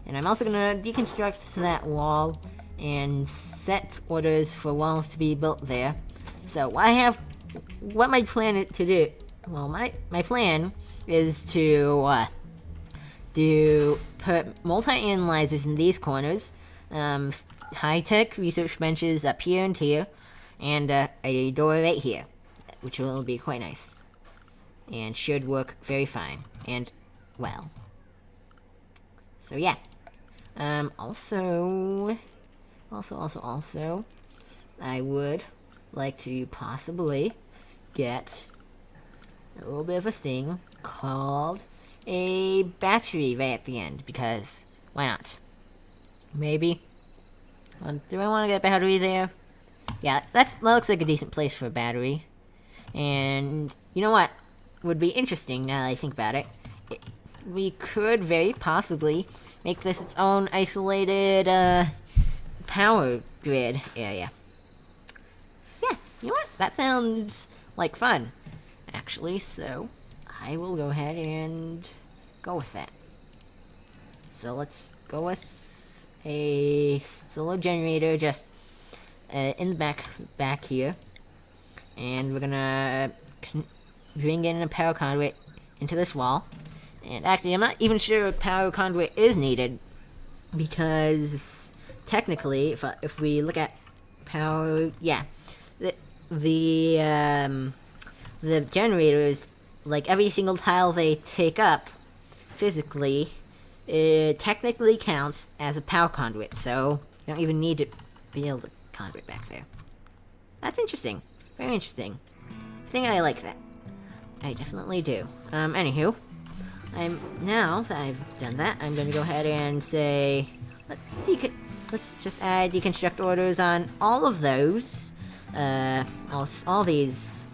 And I'm also gonna deconstruct that wall and set orders for walls to be built there. So what my plan is to do, well, my plan is to put multi-analyzers in these corners, high-tech research benches up here and here, and a door right here, which will be quite nice. And should work very fine, and well. So yeah. Also, I would like to possibly get a little bit of a thing called a battery right at the end, because why not? Maybe. Do I want to get a battery there? Yeah, that looks like a decent place for a battery. And you know what would be interesting now that I think about it? We could very possibly make this its own isolated power grid area. Yeah, you know what? That sounds like fun, actually, so I will go ahead and go with that. So let's go with a solar generator just in the back here. And we're gonna bring in a power conduit into this wall. And actually, I'm not even sure a power conduit is needed, because technically, if we look at power, yeah, the generators, like every single tile they take up physically, it technically counts as a power conduit, so you don't even need to build a conduit back there. That's interesting. Very interesting. I think I like that. I definitely do. Anywho, now that I've done that, I'm gonna go ahead and say, let's just add deconstruct orders on all of those, all these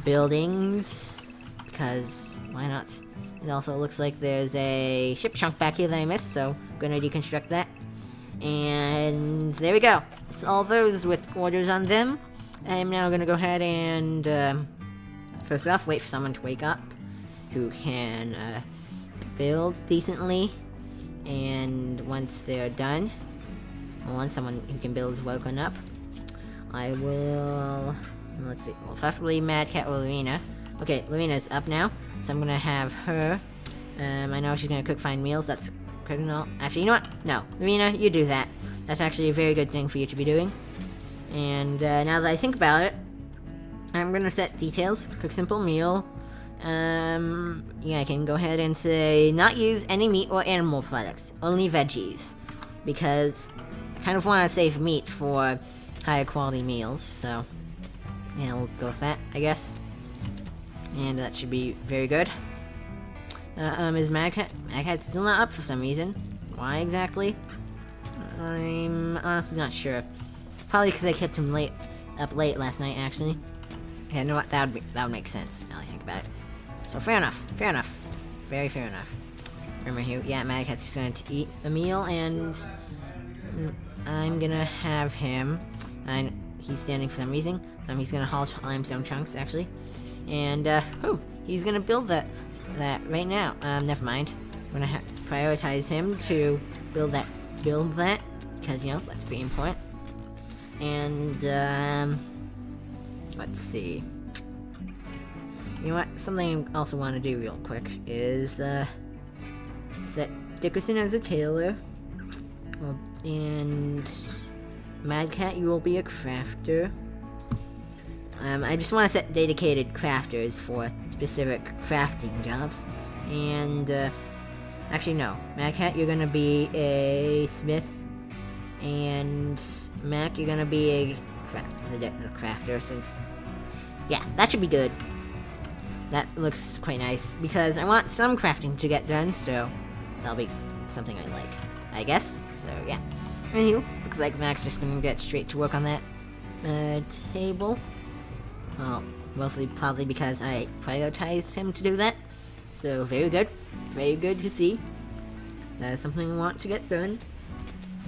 buildings, because why not? It also looks like there's a ship chunk back here that I missed, so I'm gonna deconstruct that. And there we go. It's all those with orders on them. I'm now gonna go ahead and, first off, wait for someone to wake up who can, build decently. And once they're done, once someone who can build is woken up, I will, let's see, well, preferably Mad Cat or Lorena. Okay, Lorena's up now, so I'm gonna have her, I know she's gonna cook fine meals, that's good and all. Actually, you know what? No, Lorena, you do that. That's actually a very good thing for you to be doing. And, now that I think about it, I'm gonna set details, cook simple meal. Yeah, I can go ahead and say, not use any meat or animal products, only veggies. Because I kind of want to save meat for higher quality meals, so yeah, we'll go with that, I guess. And that should be very good. Is Mad Cat still not up for some reason? Why exactly? I'm honestly not sure. Probably because I kept him up late last night, actually. Yeah, you know what? That would make sense now that I think about it. So fair enough. Very fair enough. Remember here, yeah, Mad Cat's just going to eat a meal, and I'm gonna have him, and he's standing for some reason. He's gonna haul limestone chunks, actually. And, he's gonna build that right now. Never mind. I'm gonna prioritize him to build that, because, you know, that's pretty important. And, let's see. You know what? Something I also want to do real quick is, set Dickerson as a tailor, Well, and Mad Cat, you will be a crafter. I just want to set dedicated crafters for specific crafting jobs. And, actually, no. Mad Cat, you're gonna be a smith. And Mac, you're gonna be a crafter, since... Yeah, that should be good. That looks quite nice, because I want some crafting to get done, so that'll be something I like, I guess. So, yeah. Anywho, looks like Mac's just gonna get straight to work on that table. Well, mostly probably because I prioritized him to do that. So, very good. Very good to see. That is something I want to get done.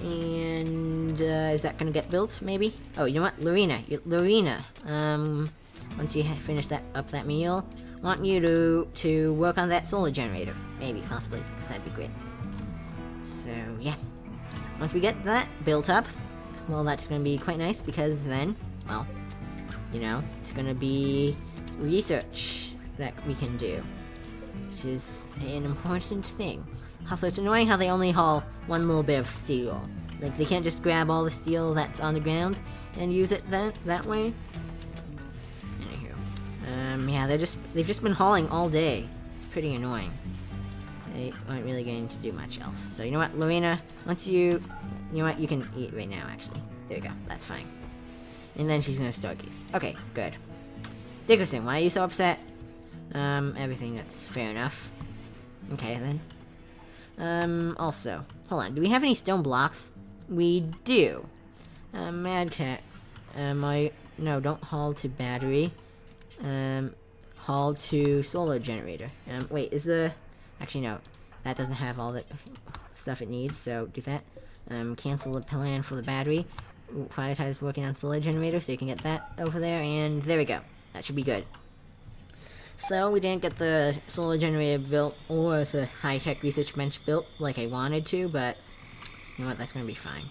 And, is that gonna get built, maybe? Oh, you know what? Lorena, once you finish that meal, I want you to work on that solar generator. Maybe, possibly, because that'd be great. So, yeah. Once we get that built up, well, that's gonna be quite nice, because then, well, you know, it's gonna be research that we can do, which is an important thing. Also, it's annoying how they only haul one little bit of steel. Like, they can't just grab all the steel that's on the ground and use it that way. Anywho, yeah, they've just been hauling all day. It's pretty annoying. They aren't really going to do much else. So, you know what, Lorena? Once you know what, you can eat right now, actually. There you go, that's fine. And then she's gonna stargaze. Okay, good. Dickerson, why are you so upset? Everything that's fair enough. Okay, then. Also, hold on, do we have any stone blocks? We do. Mad Cat, no, don't haul to battery. Haul to solar generator. Wait, actually, no, that doesn't have all the stuff it needs, so do that. Cancel the plan for the battery. Prioritize working on solar generator, so you can get that over there, and there we go. That should be good. So, we didn't get the solar generator built, or the high-tech research bench built like I wanted to, but you know what, that's gonna be fine.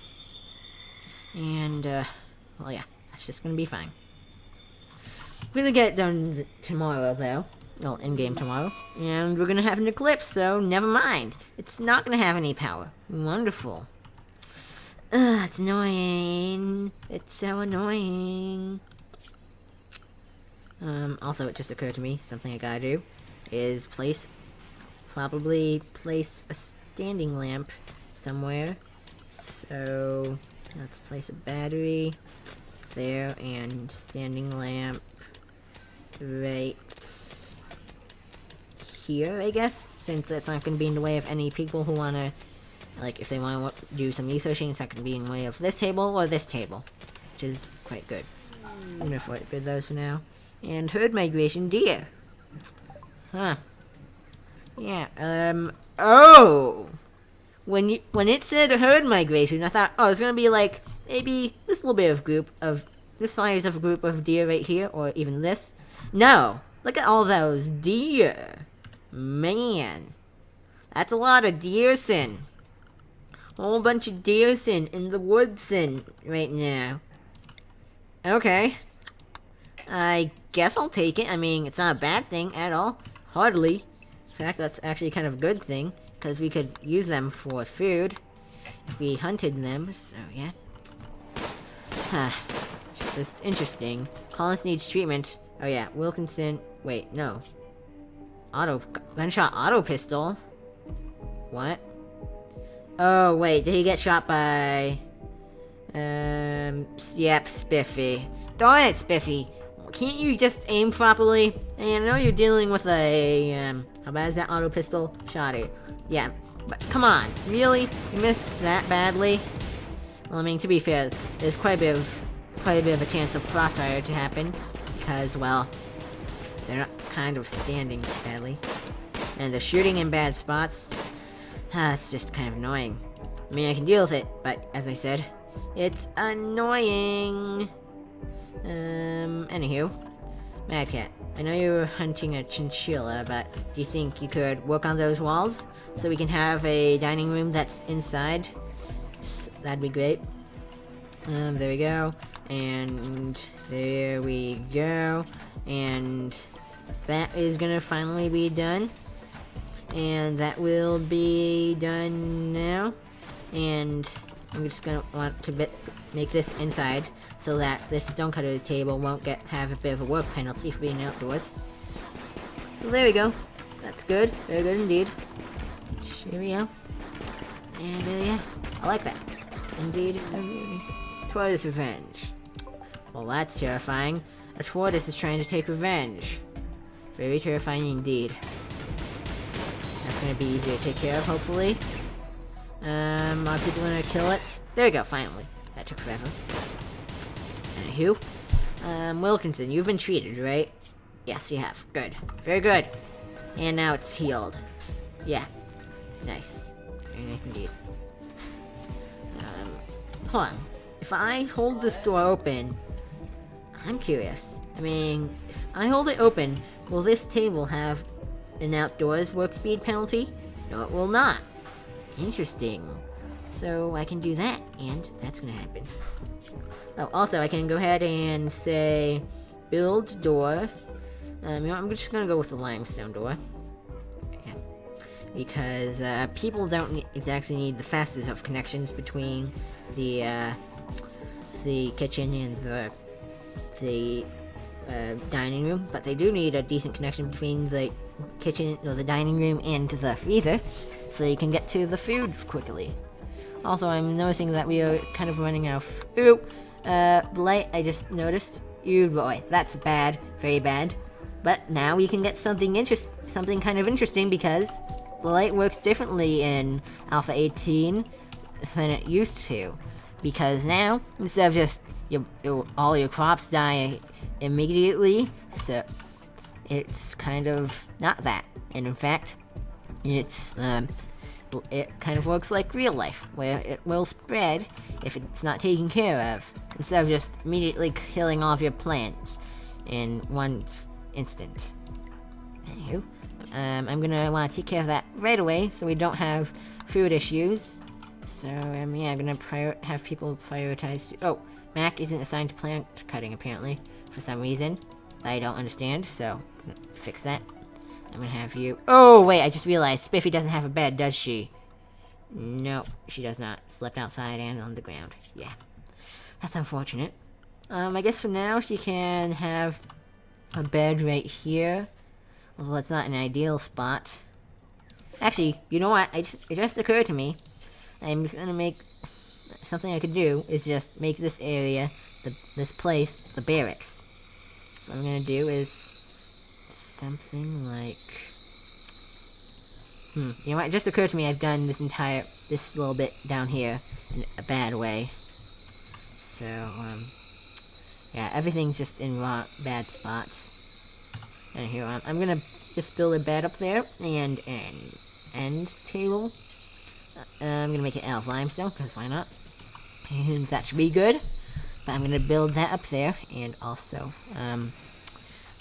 And, well, yeah, that's just gonna be fine. We're gonna get it done tomorrow, though. Well, in-game tomorrow. And we're gonna have an eclipse, so never mind. It's not gonna have any power. Wonderful. Ugh, it's annoying. It's so annoying. Also, it just occurred to me, something I gotta do is probably place a standing lamp somewhere. So, let's place a battery there, and standing lamp right here, I guess, since that's not gonna be in the way of any people who wanna, like, if they wanna do some researching, it's not gonna be in the way of this table or this table, which is quite good. I'm gonna avoid those for now. And herd migration deer. Huh. Yeah, oh! When it said herd migration, I thought, oh, it's gonna be like, maybe this little bit of this size of a group of deer right here, or even this. No! Look at all those deer! Man! That's a lot of deerson. Whole bunch of deerson in the woodson right now. Okay. I guess I'll take it. I mean, it's not a bad thing at all. Hardly. In fact, that's actually kind of a good thing, because we could use them for food if we hunted them, so yeah. It's just interesting. Collins needs treatment. Oh yeah, Wilkinson... Wait, no. Gunshot auto pistol? What? Oh, wait, did he get shot by... Yep, Spiffy. Darn it, Spiffy. Can't you just aim properly? And I know you're dealing with a, how bad is that auto pistol? Shotty. Yeah, but come on, really? You missed that badly? Well, I mean, to be fair, there's quite a bit of a chance of crossfire to happen, because, well, they're not kind of standing badly. And they're shooting in bad spots. It's just kind of annoying. I mean, I can deal with it, but, as I said, it's annoying. Anywho, Mad Cat, I know you were hunting a chinchilla, but do you think you could work on those walls so we can have a dining room that's inside? That'd be great. There we go, and there we go, and that is gonna finally be done, and that will be done now, and I'm just gonna want to make this inside so that this stonecutter table won't have a bit of a work penalty for being outdoors. So there we go. That's good. Very good indeed. Here we go. And yeah, I like that. Indeed. Tortoise revenge. Well, that's terrifying. A tortoise is trying to take revenge. Very terrifying indeed. That's gonna be easier to take care of, hopefully. Are people gonna kill it? There we go, finally. That took forever. Anywho. Wilkinson, you've been treated, right? Yes, you have. Good. Very good. And now it's healed. Yeah. Nice. Very nice indeed. Hold on. If I hold this door open, I'm curious. I mean, if I hold it open, will this table have an outdoors work speed penalty? No, it will not. Interesting. So I can do that, and that's gonna happen. Oh, also I can go ahead and say, build door. You know, I'm just gonna go with the limestone door. Yeah. Because people don't exactly need the fastest of connections between the kitchen and the dining room, but they do need a decent connection between the kitchen or the dining room and the freezer, so you can get to the food quickly. Also, I'm noticing that we are kind of running out of light. I just noticed. Ew, boy, that's bad, very bad. But now we can get something kind of interesting, because the light works differently in Alpha 18 than it used to. Because now, instead of just all your crops die immediately, so it's kind of not that. And in fact, it kind of works like real life, where it will spread if it's not taken care of, instead of just immediately killing all of your plants in one instant. Anywho, I'm gonna want to take care of that right away so we don't have food issues. So, yeah, I'm gonna have people prioritize. Oh, Mac isn't assigned to plant cutting, apparently, for some reason. I don't understand, so I'm gonna fix that. I'm gonna have you. Oh, wait, I just realized Spiffy doesn't have a bed, does she? No, she does not. Slept outside and on the ground. Yeah. That's unfortunate. I guess for now she can have a bed right here. Although it's not an ideal spot. Actually, you know what? It just occurred to me. I'm gonna make something I could do is just make this area, this place, the barracks. So what I'm gonna do is something like, you know what? It just occurred to me I've done this little bit down here in a bad way. So yeah, everything's just in bad spots. And here I'm gonna just build a bed up there and an end table. I'm gonna make it out of limestone, because why not? And that should be good. But I'm gonna build that up there, and also,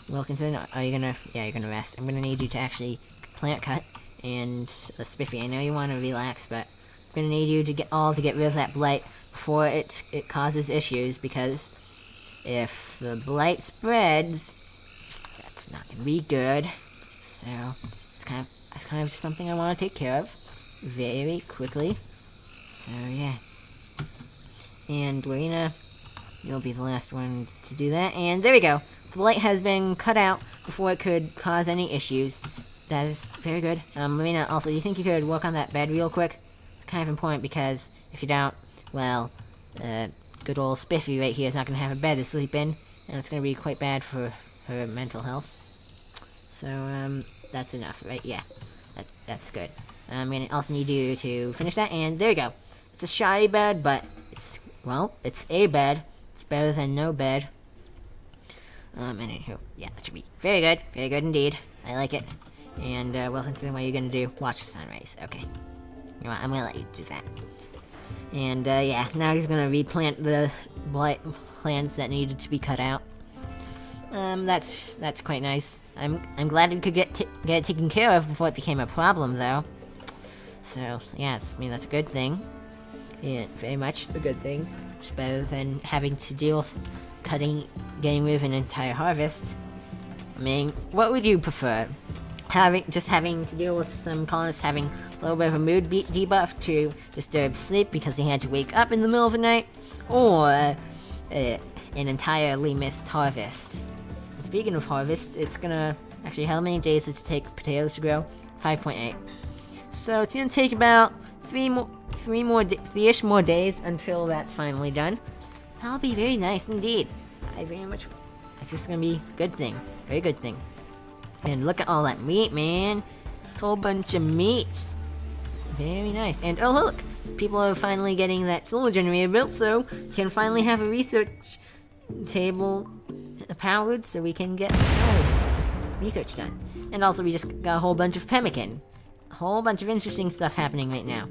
Wilkinson, are you gonna, yeah, you're gonna rest. I'm gonna need you to actually plant cut, and Spiffy, I know you wanna relax, but I'm gonna need you to get rid of that blight before it causes issues, because if the blight spreads, that's not gonna be good. So, it's kind of something I wanna take care of very quickly. So yeah. And Lorena, you'll be the last one to do that. And there we go. The light has been cut out before it could cause any issues. That is very good. Lorena, also, do you think you could work on that bed real quick? It's kind of important, because if you don't, well, good old Spiffy right here is not going to have a bed to sleep in, and it's going to be quite bad for her mental health. So, that's enough, right? Yeah, that's good. I'm going to also need you to finish that, and there you go. It's a shoddy bed, but it's a bed. It's better than no bed. Anywho, yeah, that should be very good indeed. I like it. And, Wilkinson, what are you gonna do? Watch the sunrise. Okay. You know what, I'm gonna let you do that. And, yeah, now he's gonna replant the blight plants that needed to be cut out. That's quite nice. I'm glad it could get it taken care of before it became a problem, though. So, yeah, that's a good thing. Yeah, very much a good thing. It's better than having to deal with getting rid of an entire harvest. I mean, what would you prefer? having to deal with some colonists having a little bit of a mood debuff to disturb sleep because he had to wake up in the middle of the night, or an entirely missed harvest. And speaking of harvest, it's gonna actually, how many days does it take potatoes to grow? 5.8. So it's gonna take about three-ish more days until that's finally done. That'll be very nice indeed. It's just gonna be a good thing, very good thing. And look at all that meat, man. It's a whole bunch of meat. Very nice. And oh look, people are finally getting that solar generator built, so we can finally have a research table powered, so we can get just research done. And also, we just got a whole bunch of pemmican. A whole bunch of interesting stuff happening right now.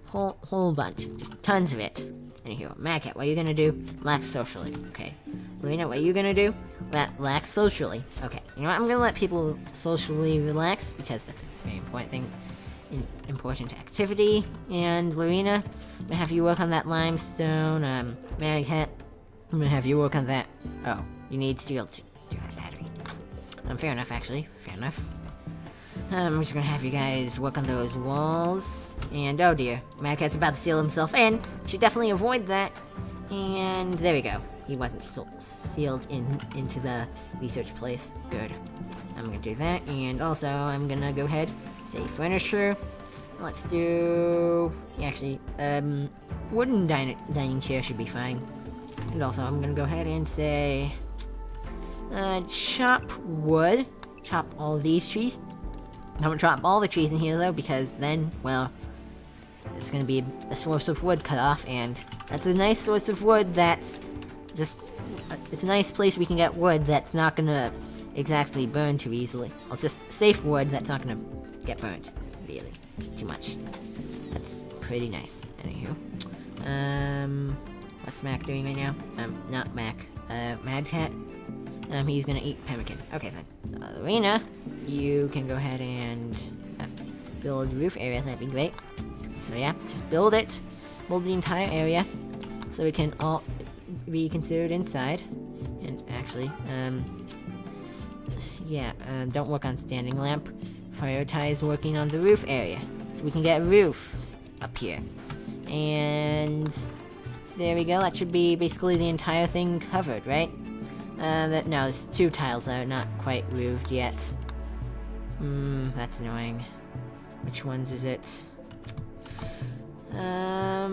Whole bunch, just tons of it. Anywho, Mad Cat, what are you gonna do? Relax socially. Okay. Lorena, what are you gonna do? Relax socially. Okay. You know what? I'm gonna let people socially relax because that's a very important thing. Important activity. And Lorena, I'm gonna have you work on that limestone. Mad Cat, I'm gonna have you work on that. Oh, you need steel to do that battery. Fair enough, actually. Fair enough. I'm just gonna have you guys work on those walls. And oh dear, Mad Cat's about to seal himself in. Should definitely avoid that. And there we go. He wasn't still sealed into the research place. Good. I'm gonna do that. And also, I'm gonna go ahead, say furniture. Let's do... actually, wooden dining chair should be fine. And also, I'm gonna go ahead and say... chop wood. Chop all these trees. Don't chop all the trees in here, though, because then, well... it's gonna be a source of wood cut off, and that's a nice source of wood that's just... it's a nice place we can get wood that's not gonna exactly burn too easily. It's just safe wood that's not gonna get burnt, really, too much. That's pretty nice. Anywho. What's Mac doing right now? Not Mac. Mad Cat. He's gonna eat pemmican. Okay then. Lorena, you can go ahead and build roof area, that'd be great. So yeah, just build it. Build the entire area. So it can all be considered inside. And actually, don't work on standing lamp. Prioritize working on the roof area. So we can get roofs up here. And there we go, that should be basically the entire thing covered, right? No, there's 2 tiles that are not quite roofed yet. That's annoying. Which ones is it? There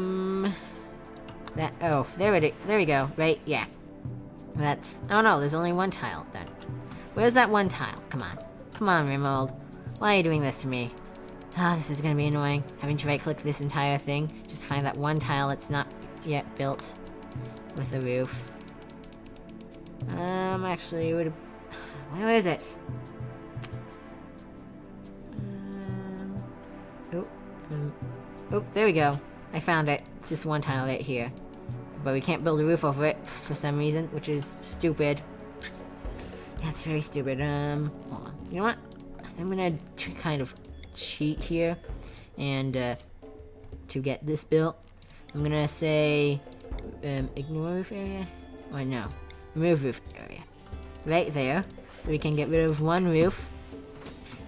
we go, right, yeah. Oh no, there's only 1 tile done. Where's that 1 tile? Come on, Rimworld. Why are you doing this to me? This is gonna be annoying. Having to right-click this entire thing, just find that 1 tile that's not yet built with the roof. Actually, where is it? Oh, there we go. I found it. It's this 1 tile right here. But we can't build a roof over it for some reason, which is stupid. That's very stupid. Hold on. You know what? I'm gonna kind of cheat here. And, to get this built, I'm gonna say, ignore roof area? Or no. Remove roof area. Right there. So we can get rid of 1 roof.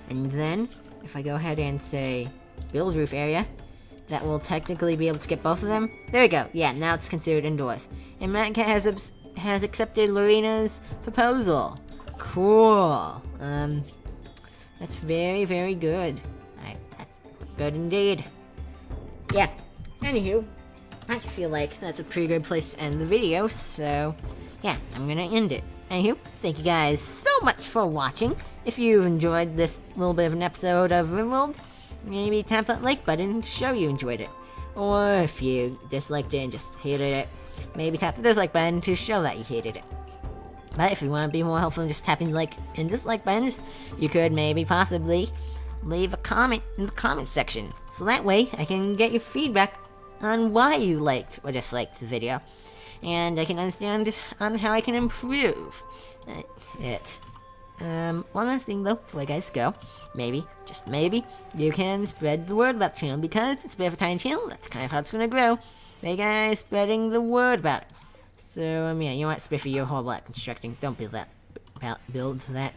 And then, if I go ahead and say, build roof area, that will technically be able to get both of them. There we go. Yeah, now it's considered indoors. And Mad Cat has accepted Lorena's proposal. Cool. That's very, very good. That's good indeed. Yeah. Anywho, I feel like that's a pretty good place to end the video, so yeah, I'm gonna end it. Anywho, thank you guys so much for watching. If you enjoyed this little bit of an episode of Rimworld, maybe tap that like button to show you enjoyed it. Or if you disliked it and just hated it, maybe tap the dislike button to show that you hated it. But if you want to be more helpful than just tapping the like and dislike buttons, you could maybe possibly leave a comment in the comment section. So that way, I can get your feedback on why you liked or disliked the video. And I can understand on how I can improve it. One other thing though, before I guys go, maybe, just maybe, you can spread the word about the channel because it's a bit of a tiny channel, that's kind of how it's gonna grow. Hey guys, spreading the word about it. So, yeah, you know what, Spiffy, you're horrible at constructing, don't build that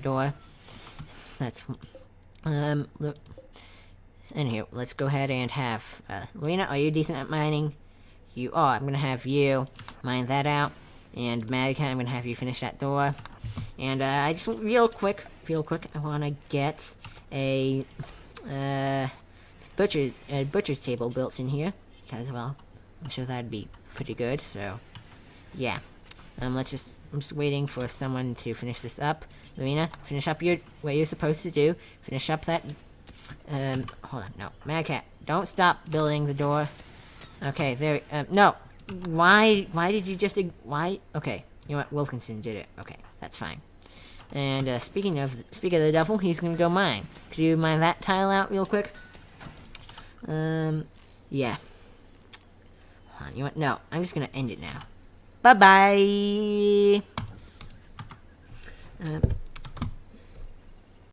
door. That's Look. Anywho, let's go ahead and have, Lena, are you decent at mining? You are. I'm gonna have you mine that out. And Madika, I'm gonna have you finish that door. And, I just, real quick, I wanna get a, butcher's table built in here. Because, well, I'm sure that'd be pretty good, so, yeah. I'm just waiting for someone to finish this up. Lena, finish up what you're supposed to do. Finish up that, hold on, no. Madcat, don't stop building the door. Okay, there, no. Why did you just, why? Okay, you know what, Wilkinson did it. Okay, that's fine. And, speaking of the devil, he's gonna go mine. Could you mine that tile out real quick? Yeah. Hold on, you know what, no, I'm just gonna end it now. Bye-bye!